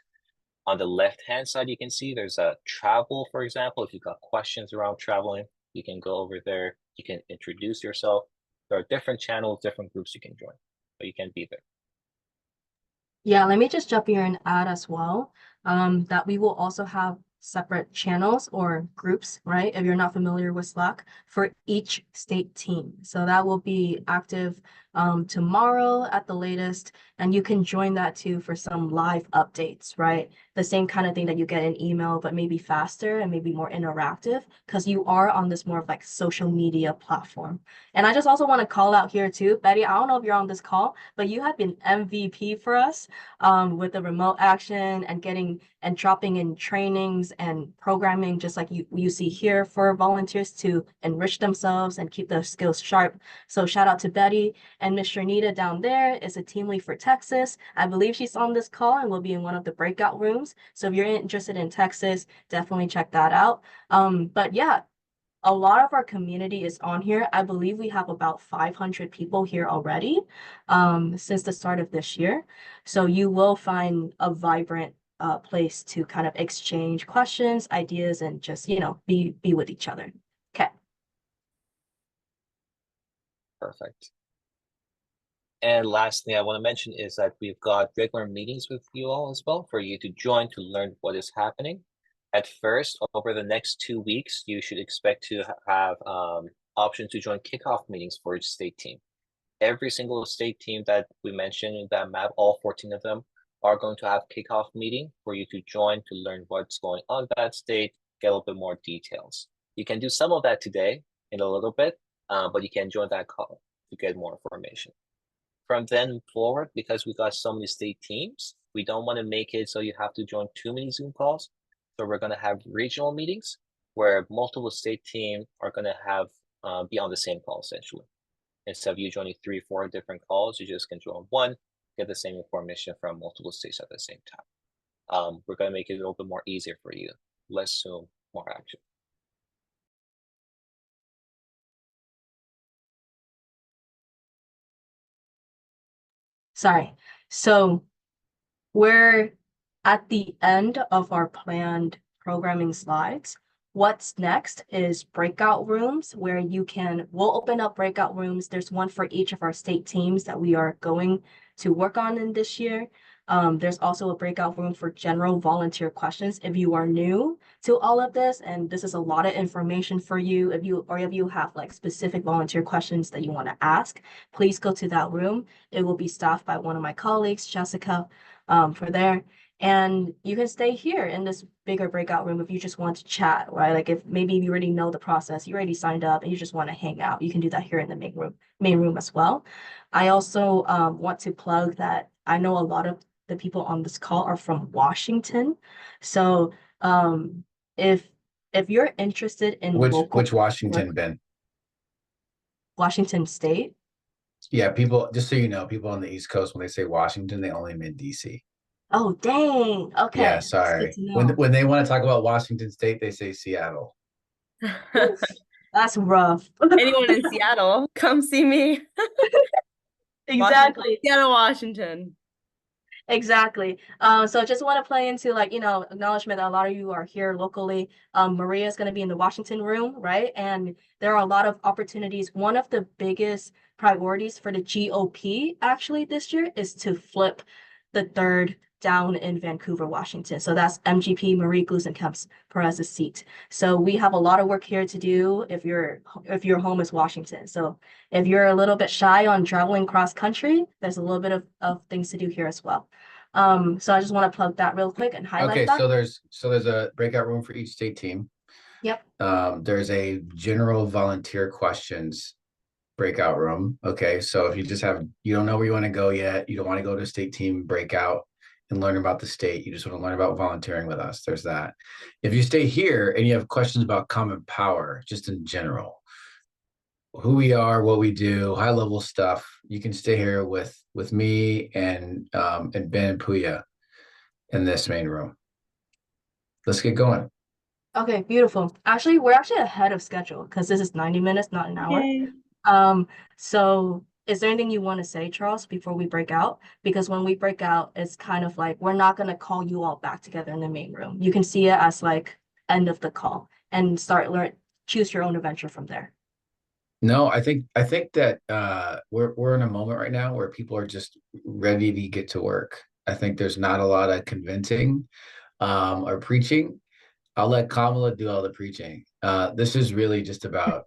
On the left-hand side, you can see there's a travel, for example. If you've got questions around traveling, you can go over there. You can introduce yourself. There are different channels, different groups you can join, but you can be there. Yeah, let me just jump here and add as well that we will also have separate channels or groups, right? If you're not familiar with Slack, for each state team. So that will be active tomorrow at the latest, and you can join that too for some live updates, right? The same kind of thing that you get in email, but maybe faster and maybe more interactive because you are on this more of like social media platform. And I just also want to call out here too, Betty, I don't know if you're on this call, but you have been MVP for us with the remote action and getting and dropping in trainings and programming, just like you see here for volunteers to enrich themselves and keep their skills sharp. So shout out to Betty, and Miss Sharnita down there is a team lead for Texas. I believe she's on this call and will be in one of the breakout rooms. So if you're interested in Texas, definitely check that out. But yeah, a lot of our community is on here. I believe we have about 500 people here already since the start of this year. So you will find a vibrant place to kind of exchange questions, ideas, and just, be with each other. Okay. Perfect. And last thing I want to mention is that we've got regular meetings with you all as well for you to join to learn what is happening. At first, over the next 2 weeks, you should expect to have options to join kickoff meetings for each state team. Every single state team that we mentioned in that map, all 14 of them, are going to have kickoff meeting for you to join to learn what's going on in that state, get a little bit more details. You can do some of that today in a little bit, but you can join that call to get more information. From then forward, because we got so many state teams, we don't want to make it so you have to join too many Zoom calls. So we're going to have regional meetings where multiple state teams are going to have be on the same call essentially. Instead of you joining 3 or 4 different calls, you just can join one, get the same information from multiple states at the same time. We're going to make it a little bit more easier for you. Less Zoom, more action. Sorry. So we're at the end of our planned programming slides. What's next is breakout rooms where we'll open up breakout rooms. There's one for each of our state teams that we are going to work on in this year. There's also a breakout room for general volunteer questions. If you are new to all of this and this is a lot of information for you, if you have like specific volunteer questions that you want to ask, please go to that room. It will be staffed by one of my colleagues, Jessica, for there. And you can stay here in this bigger breakout room if you just want to chat, right? Like if maybe you already know the process, you already signed up and you just want to hang out, you can do that here in the main room as well. I also want to plug that I know a lot of the people on this call are from Washington. So if you're interested in local Which Washington, Ben? Washington State. Yeah, people, just so you know, people on the East Coast, when they say Washington, they only mean DC. Oh, dang. Okay. Yeah, That's good sorry. to know. When they want to talk about Washington State, they say Seattle. Oof, that's rough. Anyone in Seattle, come see me. Exactly. Seattle, Washington. Exactly. So just want to play into like, acknowledgement that a lot of you are here locally. Maria is going to be in the Washington room, right? And there are a lot of opportunities. One of the biggest priorities for the GOP actually this year is to flip the third down in Vancouver, Washington. So that's MGP Marie Gluesenkamp's Perez's seat. So we have a lot of work here to do if your home is Washington. So if you're a little bit shy on traveling cross country, there's a little bit of things to do here as well. So I just want to plug that real quick and highlight Okay, that. so there's a breakout room for each state team. Yep. There's a general volunteer questions breakout room. Okay, so if you don't know where you want to go yet, you don't want to go to state team breakout and learn about the state, you just want to learn about volunteering with us, there's that. If you stay here and you have questions about Common Power, just in general, who we are, what we do, high level stuff, you can stay here with me and Ben and Puya in this main room. Let's get going. Okay, beautiful. Actually, we're actually ahead of schedule because this is 90 minutes, not an hour. Yay. So is there anything you want to say, Charles, before we break out? Because when we break out, it's kind of like we're not gonna call you all back together in the main room. You can see it as like end of the call and choose your own adventure from there. No, I think that we're in a moment right now where people are just ready to get to work. I think there's not a lot of convincing or preaching. I'll let Kamala do all the preaching. This is really just about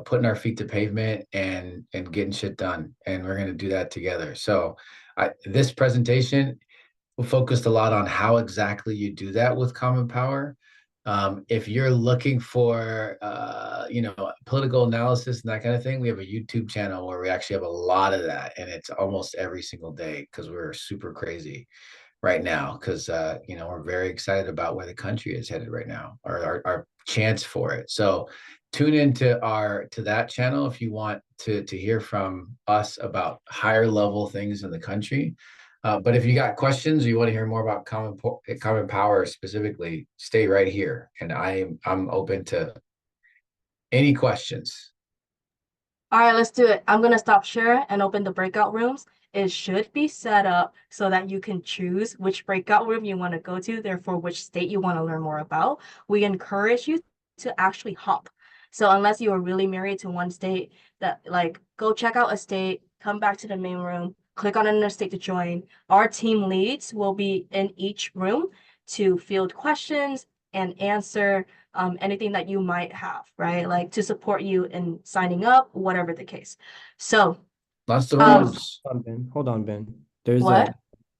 putting our feet to pavement and getting shit done, and we're gonna do that together. So this presentation focused a lot on how exactly you do that with Common Power. If you're looking for political analysis and that kind of thing, we have a YouTube channel where we actually have a lot of that, and it's almost every single day because we're super crazy right now because we're very excited about where the country is headed right now, or our chance for it. So tune into that channel if you want to hear from us about higher level things in the country. But if you got questions or you want to hear more about Common Power specifically, stay right here, and I'm open to any questions. All right, let's do it. I'm gonna stop share and open the breakout rooms. It should be set up so that you can choose which breakout room you want to go to, therefore which state you want to learn more about. We encourage you to actually hop. So unless you are really married to one state, go check out a state, come back to the main room, click on another state to join. Our team leads will be in each room to field questions and answer anything that you might have, right? Like to support you in signing up, whatever the case. So Lots of rooms. Hold on, Ben. There's what? a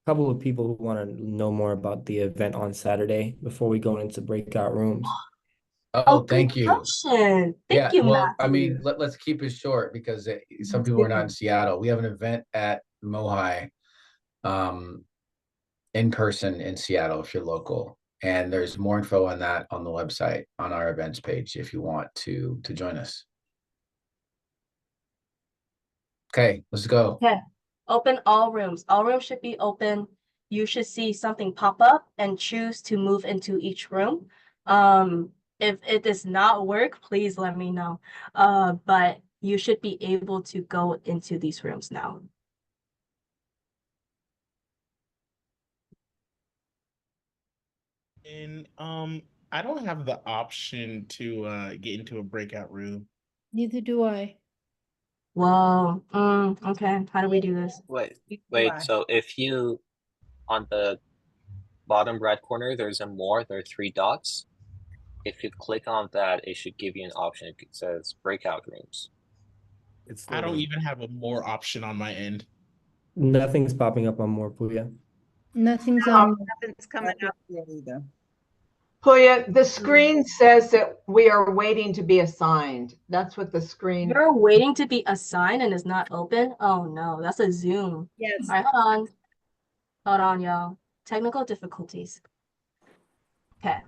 couple of people who want to know more about the event on Saturday before we go into breakout rooms. Oh, good thank you. question. Thank you, well, I Matthew. mean, let's keep it short because some people are not in Seattle. We have an event at Mohi, in person in Seattle if you're local. And there's more info on that on the website on our events page if you want to join us. Okay, let's go. Okay, open all rooms. All rooms should be open. You should see something pop up and choose to move into each room. If it does not work, please let me know. But you should be able to go into these rooms now. And I don't have the option to get into a breakout room. Neither do I. Whoa. Okay. How do we do this? Wait. So if you on the bottom right corner, there are 3 dots. If you click on that, it should give you an option. It says breakout rooms. I don't even have a more option on my end. Nothing's popping up on more, Puya. Nothing's on. Nothing's coming up yet either. Puya, the screen says that we are waiting to be assigned. That's what the screen. You're waiting to be assigned and it's not open? Oh no, that's a Zoom. Yes. All right, hold on. Hold on, y'all. Technical difficulties. Okay.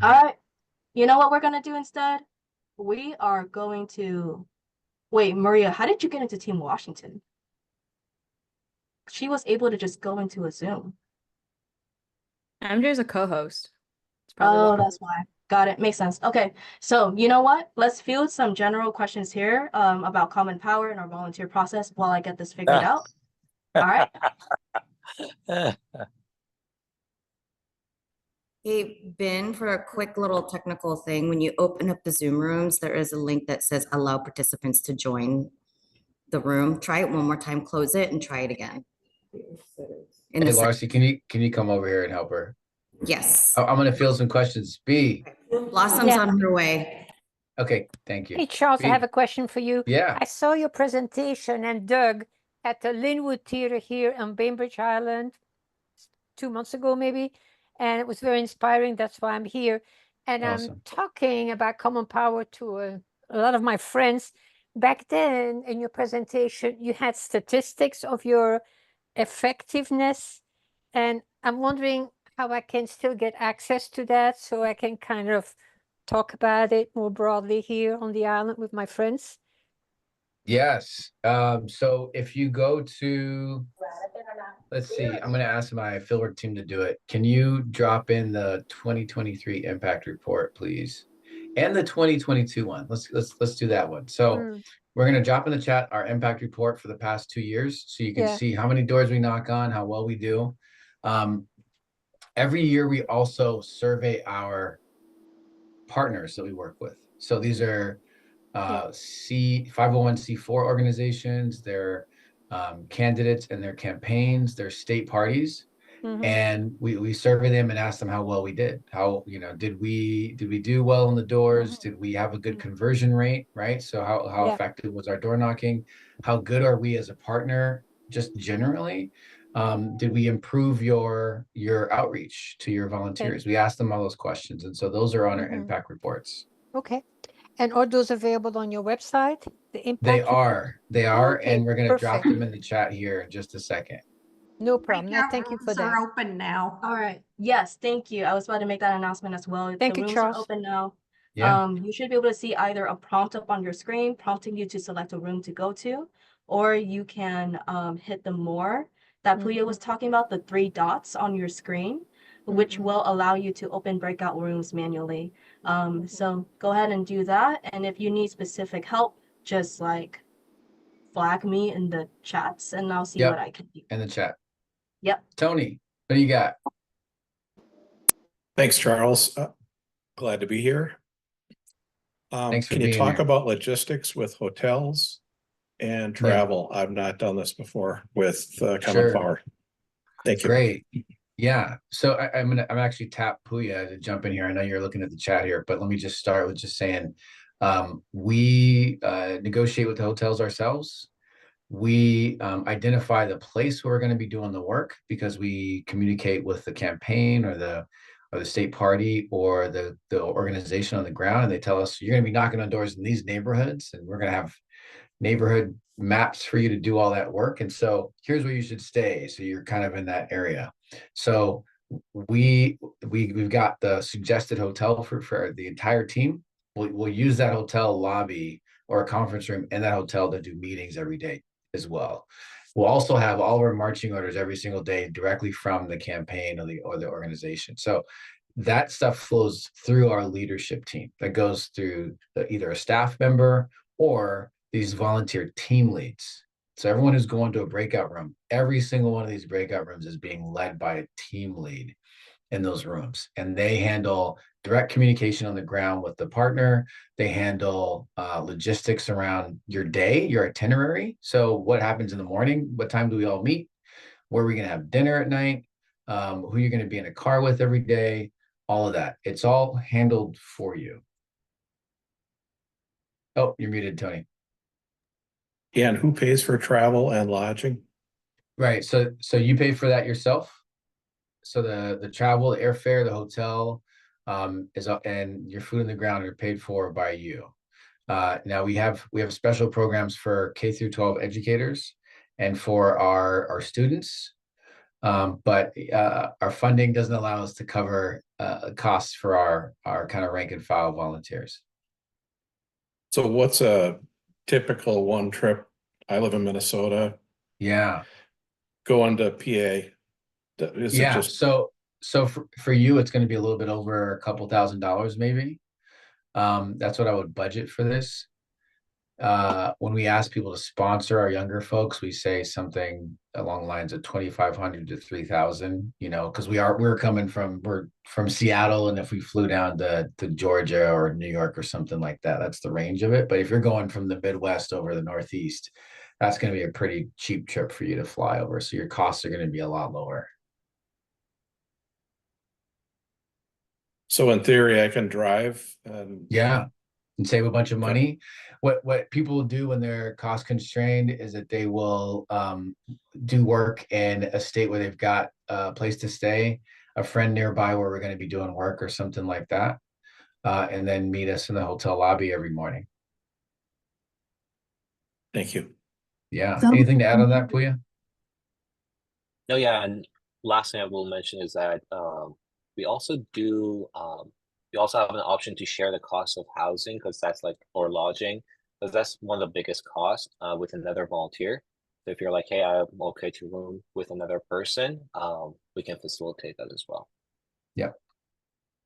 All right. You know what we're gonna do instead? We are going to wait, Maria, how did you get into Team Washington? She was able to just go into a Zoom. MJ's a co-host. It's probably Oh, why. that's why. Got it. Makes sense. Okay. So you know what? Let's field some general questions here about common power and our volunteer process while I get this figured out. All right. Hey, Ben, for a quick little technical thing, when you open up the Zoom rooms, there is a link that says allow participants to join the room. Try it one more time, close it, and try it again. In Hey, the Larcy, can you come over here and help her? Yes. I'm gonna field some questions. B. Blossom's on her way. Okay, thank you. Hey, Charles, I B. have a question for you. Yeah. I saw your presentation and Doug at the Linwood Theater here on Bainbridge Island 2 months ago, maybe, and it was very inspiring. That's why I'm here. And I'm Awesome. talking about common power to a lot of my friends. Back then, in your presentation, you had statistics of your effectiveness, and I'm wondering how I can still get access to that so I can kind of talk about it more broadly here on the island with my friends. Yes. So if you go to, let's see, I'm gonna ask my Fieldwork team to do it. Can you drop in the 2023 impact report, please? And the 2022 one. Let's do that one. So we're gonna drop in the chat our impact report for the past 2 years, so you can Yeah. see how many doors we knock on, how well we do. Every year we also survey our partners that we work with. So these are 501c4 organizations, their candidates and their campaigns, their state parties, and we survey them and ask them how well we did. How, did we do well in the doors? Did we have a good conversion rate, right? So how effective was our door knocking? How good are we as a partner, just generally? Did we improve your outreach to your volunteers? We asked them all those questions, and so those are on our impact reports. Okay. And are those available on your website? The impact They report? are, Okay, and we're going to drop perfect. them in the chat here in just a second. No problem. No, thank you for Rooms are that. open now. All right. Yes, thank you. I was about to make that announcement as well. Thank The you, rooms Charles. are open now. Yeah. You should be able to see either a prompt up on your screen prompting you to select a room to go to, or you can hit the more that Puya was talking about, the 3 dots on your screen, which will allow you to open breakout rooms manually. So go ahead and do that. And if you need specific help, just like flag me in the chats and I'll see what I can do. In the chat. Yep. Tony, what do you got? Thanks, Charles. Glad to be here. Thanks for Can you being talk here. about logistics with hotels and travel? I've not done this before with common Sure. power. Thank you. Great. Yeah. So I'm actually tap Puya to jump in here. I know you're looking at the chat here, but let me just start with just saying we negotiate with the hotels ourselves. We identify the place where we're going to be doing the work because we communicate with the campaign or the state party or the organization on the ground, and they tell us you're going to be knocking on doors in these neighborhoods, and we're going to have neighborhood maps for you to do all that work. And so here's where you should stay. So you're kind of in that area. So we've got the suggested hotel for the entire team. We'll use that hotel lobby or a conference room in that hotel to do meetings every day as well. We'll also have all of our marching orders every single day directly from the campaign or the organization. So that stuff flows through our leadership team that goes through either a staff member or these volunteer team leads. So everyone who's going to a breakout room, every single one of these breakout rooms is being led by a team lead in those rooms, and they handle direct communication on the ground with the partner. They handle logistics around your day, your itinerary. So what happens in the morning? What time do we all meet? Where are we going to have dinner at night? Who you're going to be in a car with every day? All of that. It's all handled for you. Oh, you're muted, Tony. And who pays for travel and lodging? Right. So you pay for that yourself. So the travel, the airfare, the hotel, is and your food on the ground are paid for by you. Now we have special programs for K through 12 educators and for our students. But our funding doesn't allow us to cover costs for our kind of rank and file volunteers. So what's a typical one trip? I live in Minnesota. Yeah. Going to PA. Is it just so for you, it's going to be a little bit over a couple $1,000 maybe. That's what I would budget for this. When we ask people to sponsor our younger folks, we say something along the lines of 2,500 to 3,000, you know, because we're from Seattle, and if we flew down to Georgia or New York or something like that, that's the range of it. But if you're going from the Midwest over the Northeast, that's going to be a pretty cheap trip for you to fly over. So your costs are going to be a lot lower. so in theory I can drive and Yeah, and save a bunch of money. What people do when they're cost constrained is that they will do work in a state where they've got a place to stay, a friend nearby where we're going to be doing work or something like that, and then meet us in the hotel lobby every morning. Thank you. Yeah. Anything to add on that, Puya? No, yeah, and last thing I will mention is that we also do we also have an option to share the cost of housing, because that's like, or lodging, because that's one of the biggest costs with another volunteer. So if you're like, hey, I'm okay to room with another person, we can facilitate that as well. Yep.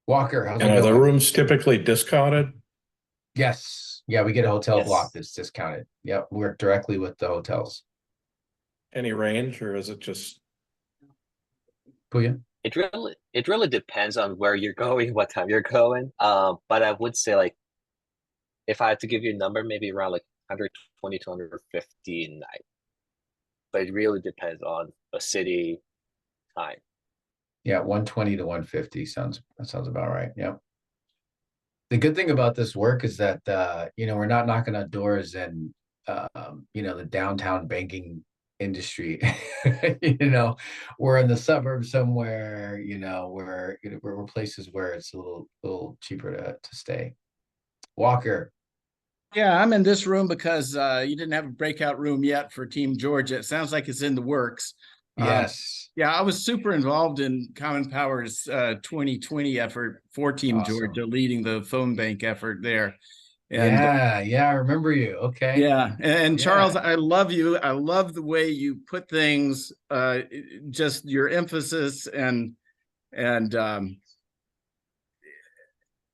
Walker, how's And it are the going? rooms typically discounted? Yes. Yeah, we get a hotel block Yes. that's discounted. Yep. We work directly with the hotels. Any range, or is it just Puya? It really depends on where you're going, what time you're going. But I would say, like, if I had to give you a number, maybe around like 120 to 150 a night. But it really depends on the city, time. Yeah, 120 to 150 sounds about right. Yep. The good thing about this work is that you know, we're not knocking on doors in you know, the downtown banking industry. You know, we're in the suburbs somewhere, you know, we're places where it's a little cheaper to stay. Walker. Yeah, I'm in this room because you didn't have a breakout room yet for Team Georgia. It sounds like it's in the works. Yes. Yeah, I was super involved in Common Power's 2020 effort for Team Awesome. Georgia, leading the phone bank effort there. And Yeah, I remember you. Okay. yeah, and Yeah. Charles, I love you. I love the way you put things, just your emphasis and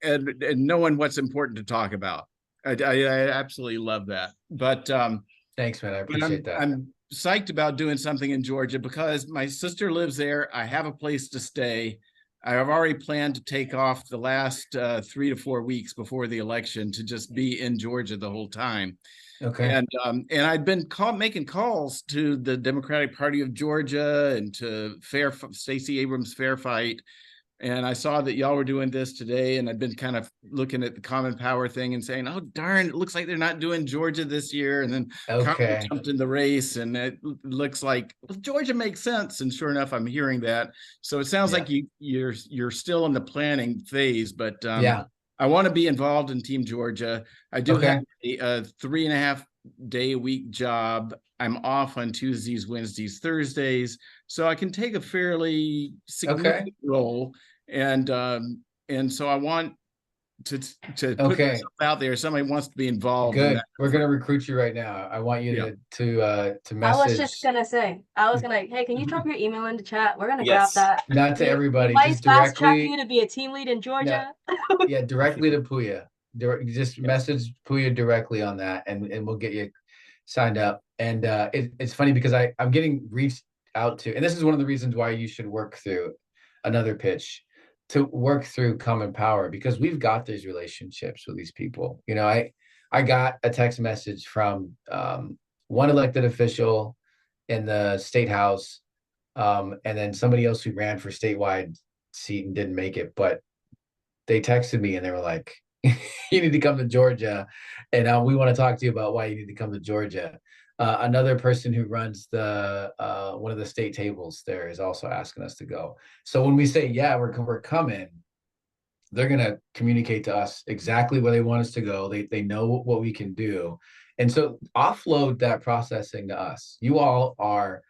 knowing what's important to talk about. I absolutely love that. But Thanks, man. I appreciate that. I'm psyched about doing something in Georgia because my sister lives there. I have a place to stay. I have already planned to take off the last 3 to 4 weeks before the election to just be in Georgia the whole time. Okay. And I'd been making calls to the Democratic Party of Georgia and to Stacey Abrams Fair Fight. And I saw that y'all were doing this today, and I've been kind of looking at the Common Power thing and saying, oh, darn, it looks like they're not doing Georgia this year. And then Common jumped in the race, and it looks like, well, Georgia makes sense. And sure enough, I'm hearing that. So it sounds like you're still in the planning phase, but yeah, I want to be involved in Team Georgia. I do have a 3.5 day a week job. I'm off on Tuesdays, Wednesdays, Thursdays, so I can take a fairly significant role. And so I want to put Okay. yourself out there. Somebody wants to be involved in Good. that. We're gonna recruit you right now. I want you Yeah. to I was just message, gonna say, I was gonna, hey, can you drop your email in the chat? We're gonna grab Yes. that. not to We everybody, might just fast track directly. you to be a team lead in Georgia. Yeah, directly to Puya. Just message Puya directly on that, and we'll get you signed up. And it's funny because I'm getting reached out to, and this is one of the reasons why you should work through another pitch, to work through Common Power, because we've got these relationships with these people. You know, I got a text message from one elected official in the state house, and then somebody else who ran for statewide seat and didn't make it, but they texted me and they were like, you need to come to Georgia. And we want to talk to you about why you need to come to Georgia. Another person who runs the one of the state tables there is also asking us to go. So when we say, yeah, we're coming, they're going to communicate to us exactly where they want us to go. They know what we can do. And so offload that processing to us. You all are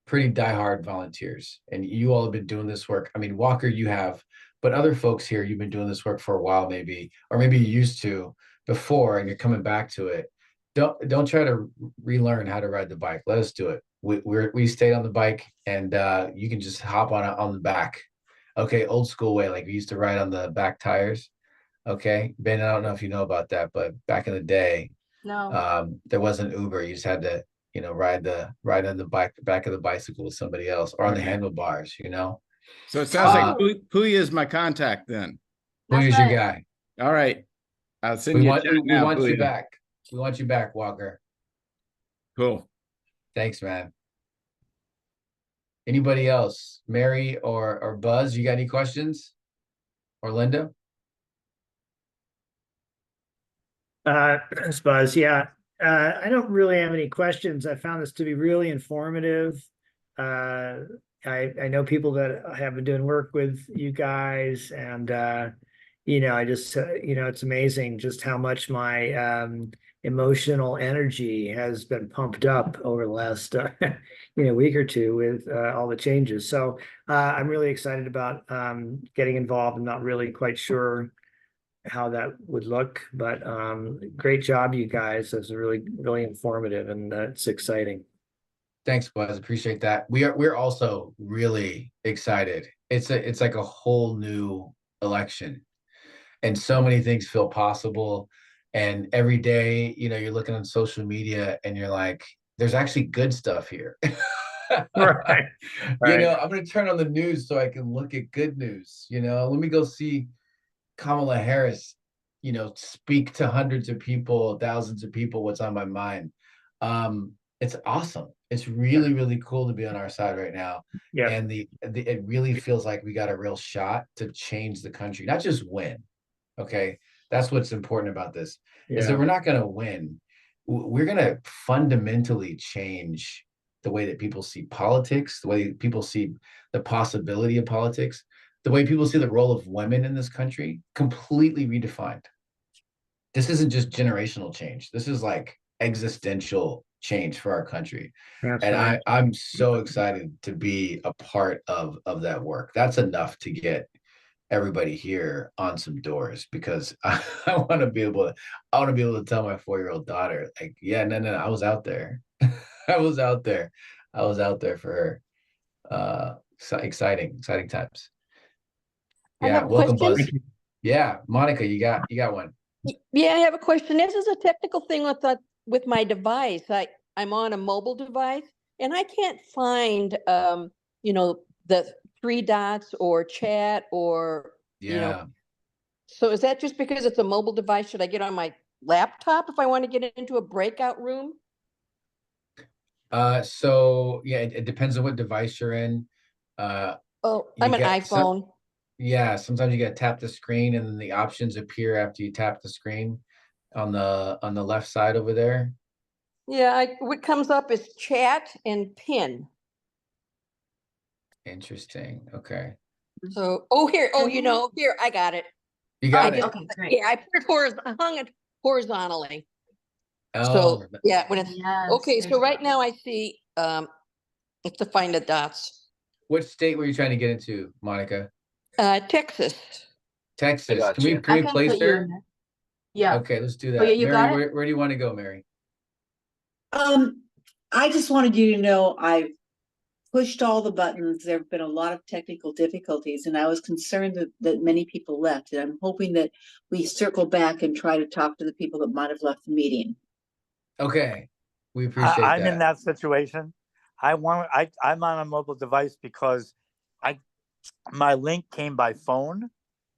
pretty diehard volunteers, and you all have been doing this work. I mean, Walker, you have, but other folks here, you've been doing this work for a while, maybe, or maybe you used to before, and you're coming back to it. Don't try to relearn how to ride the bike. Let us do it. We stayed on the bike, and you can just hop on the back. Okay, old school way, like we used to ride on the back tires. Okay, Ben, I don't know if you know about that, but back in the day, No. there wasn't Uber. You just had to, ride on the back of the bicycle with somebody else, or on the handlebars. So it sounds like Oh. Puya is my contact then. Who is your guy? All right. I'll send We you a want check we now, want you Puya. back. We want you back, Walker. Cool. Thanks, man. Anybody else? Mary or Buzz, you got any questions? Or Linda? Thanks, Buzz. Yeah, I don't really have any questions. I found this to be really informative. I know people that have been doing work with you guys, and I just it's amazing just how much my emotional energy has been pumped up over the last week or two with all the changes. So I'm really excited about getting involved. I'm not really quite sure how that would look, but great job, you guys. That's really, really informative, and it's exciting. Thanks, Buzz. Appreciate that. We're also really excited. It's like a whole new election, and so many things feel possible. And every day, you're looking on social media and you're like, there's actually good stuff here. Right. I'm going to turn on the news so I can look at good news. Let me go see Kamala Harris, speak to hundreds of people, thousands of people, what's on my mind. It's awesome. It's really, really cool to be on our side right now. Yeah. And it really feels like we got a real shot to change the country, not just win. Okay. That's what's important about this, is that we're not going to win. We're going to fundamentally change the way that people see politics, the way people see the possibility of politics, the way people see the role of women in this country, completely redefined. This isn't just generational change. This is like existential change for our country. That's and right. I'm so excited to be a part of that work. That's enough to get everybody here on some doors, because I want to be able to tell my 4-year-old daughter, like, yeah, no, I was out there. I was out there for her. Exciting times. I Yeah, have a welcome, question. Buzz. Yeah, Monica, you got one. Yeah, I have a question. This is a technical thing with my device. I'm on a mobile device and I can't find the 3 dots or chat or Yeah. So is that just because it's a mobile device? Should I get on my laptop if I want to get into a breakout room? So yeah, it depends on what device you're in. I'm an iPhone. Yeah, sometimes you got to tap the screen and then the options appear after you tap the screen on the left side over there. Yeah, what comes up is chat and pin. Interesting. Okay. So, here, I got it. You got it. Okay, great. Yeah, I hung it horizontally. Oh, So yeah, when it's okay. So right now I see it's to find the dots. What state were you trying to get into, Monica? Texas. Texas. got Can we you. can I we can place put you her? in there. Yeah. Okay, let's do Oh yeah, that. you Mary, got it? where do you want to go, Mary? I just wanted you to know I've pushed all the buttons. There have been a lot of technical difficulties, and I was concerned that many people left. And I'm hoping that we circle back and try to talk to the people that might have left the meeting. Okay, we appreciate I'm in that. that situation. I'm on a mobile device because my link came by phone,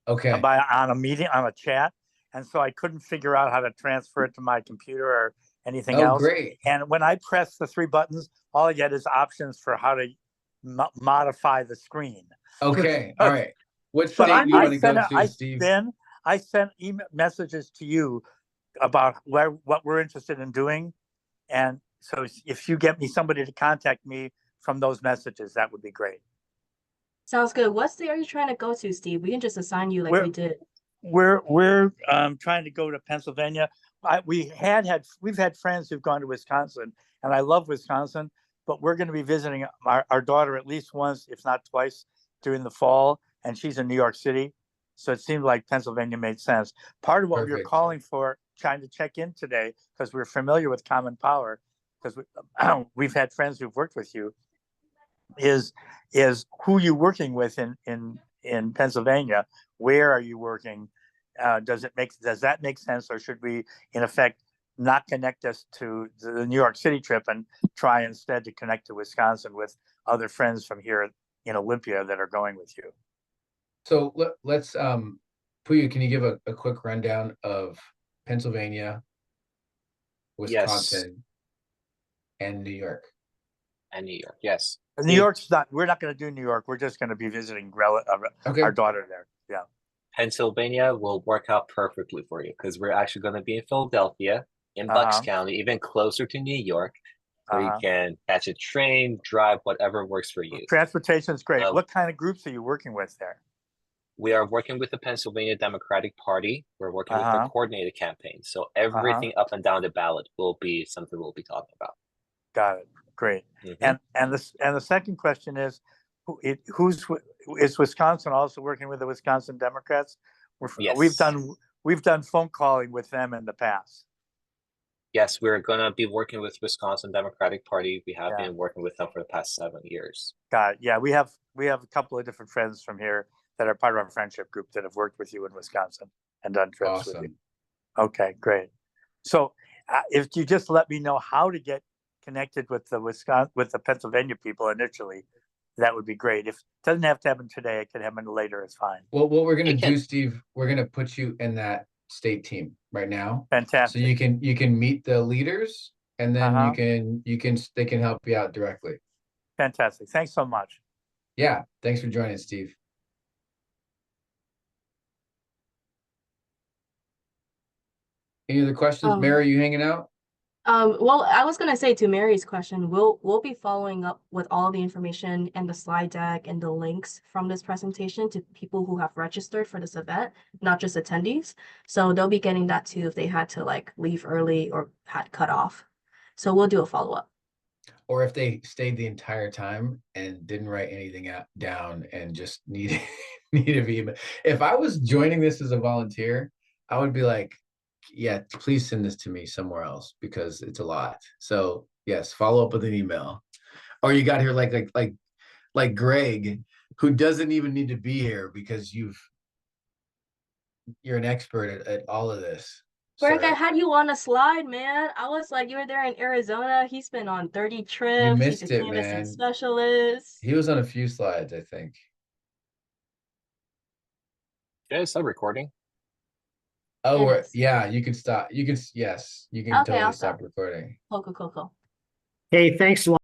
Okay. on a meeting, on a chat, and so I couldn't figure out how to transfer it to my computer or anything Oh, else. great. And when I press the 3 buttons, all I get is options for how to modify the screen. Okay, all right. What But state do you want to go to, Steve? I sent email messages to you about what we're interested in doing, and so if you get me somebody to contact me from those messages, that would be great. Sounds good. What state are you trying to go to, Steve? We can just assign you like we did. We're trying to go to Pennsylvania. We've had friends who've gone to Wisconsin, and I love Wisconsin, but we're going to be visiting our daughter at least once, if not twice, during the fall, and she's in New York City. So it seemed like Pennsylvania made sense. Part of what we were calling for, trying to check in today, because we're familiar with Common Power, because we've had friends who've worked with you, is who you working with in Pennsylvania? Where are you working? Does that make sense, or should we, in effect, not connect us to the New York City trip and try instead to connect to Wisconsin with other friends from here in Olympia that are going with you? So let's Puya, can you give a quick rundown of Pennsylvania, Wisconsin, and New York? And New York, yes. New York's not. We're not going to do New York. We're just going to be visiting our daughter there. Yeah. Pennsylvania will work out perfectly for you because we're actually going to be in Philadelphia, in Bucks County, even closer to New York, where you can catch a train, drive, whatever works for you. Transportation's great. What kind of groups are you working with there? We are working with the Pennsylvania Democratic Party. We're working with their coordinated campaign. So everything up and down the ballot will be something we'll be talking about. Got it. Great. And the second question is, is Wisconsin also working with the Wisconsin Democrats? Yes. We've done phone calling with them in the past. Yes, we're gonna be working with Wisconsin Democratic Party. We have been working with them for the past 7 years. Got it. Yeah, we have a couple of different friends from here that are part of our friendship group that have worked with you in Wisconsin and done trips with you. Okay, great. So if you just let me know how to get connected with the Pennsylvania people initially, that would be great. If it doesn't have to happen today, it could happen later. It's fine. Well, what we're gonna do, Steve, we're gonna put you in that state team right now. Fantastic. So you can meet the leaders, and then they can help you out directly. Fantastic. Thanks so much. Yeah, thanks for joining, Steve. Any other questions? Mary, you hanging out? Well, I was gonna say to Mary's question, we'll be following up with all the information and the slide deck and the links from this presentation to people who have registered for this event, not just attendees. So they'll be getting that too if they had to like leave early or had cut off. So we'll do a follow-up. Or if they stayed the entire time and didn't write anything down and just need to be. If I was joining this as a volunteer, I would be like, yeah, please send this to me somewhere else because it's a lot. So yes, follow up with an email. Or you got here like Greg, who doesn't even need to be here because you're an expert at all of this. Greg, sir. I had you on a slide, man. I was like, you were there in Arizona. He's been on 30 trips. You He's missed a it, canvassing man. specialist. He was on a few slides, I think. Did I start recording? Oh, yeah, you can stop. Yes, you can Okay, totally I'll stop stop. recording. Cool. Hey, thanks a lot.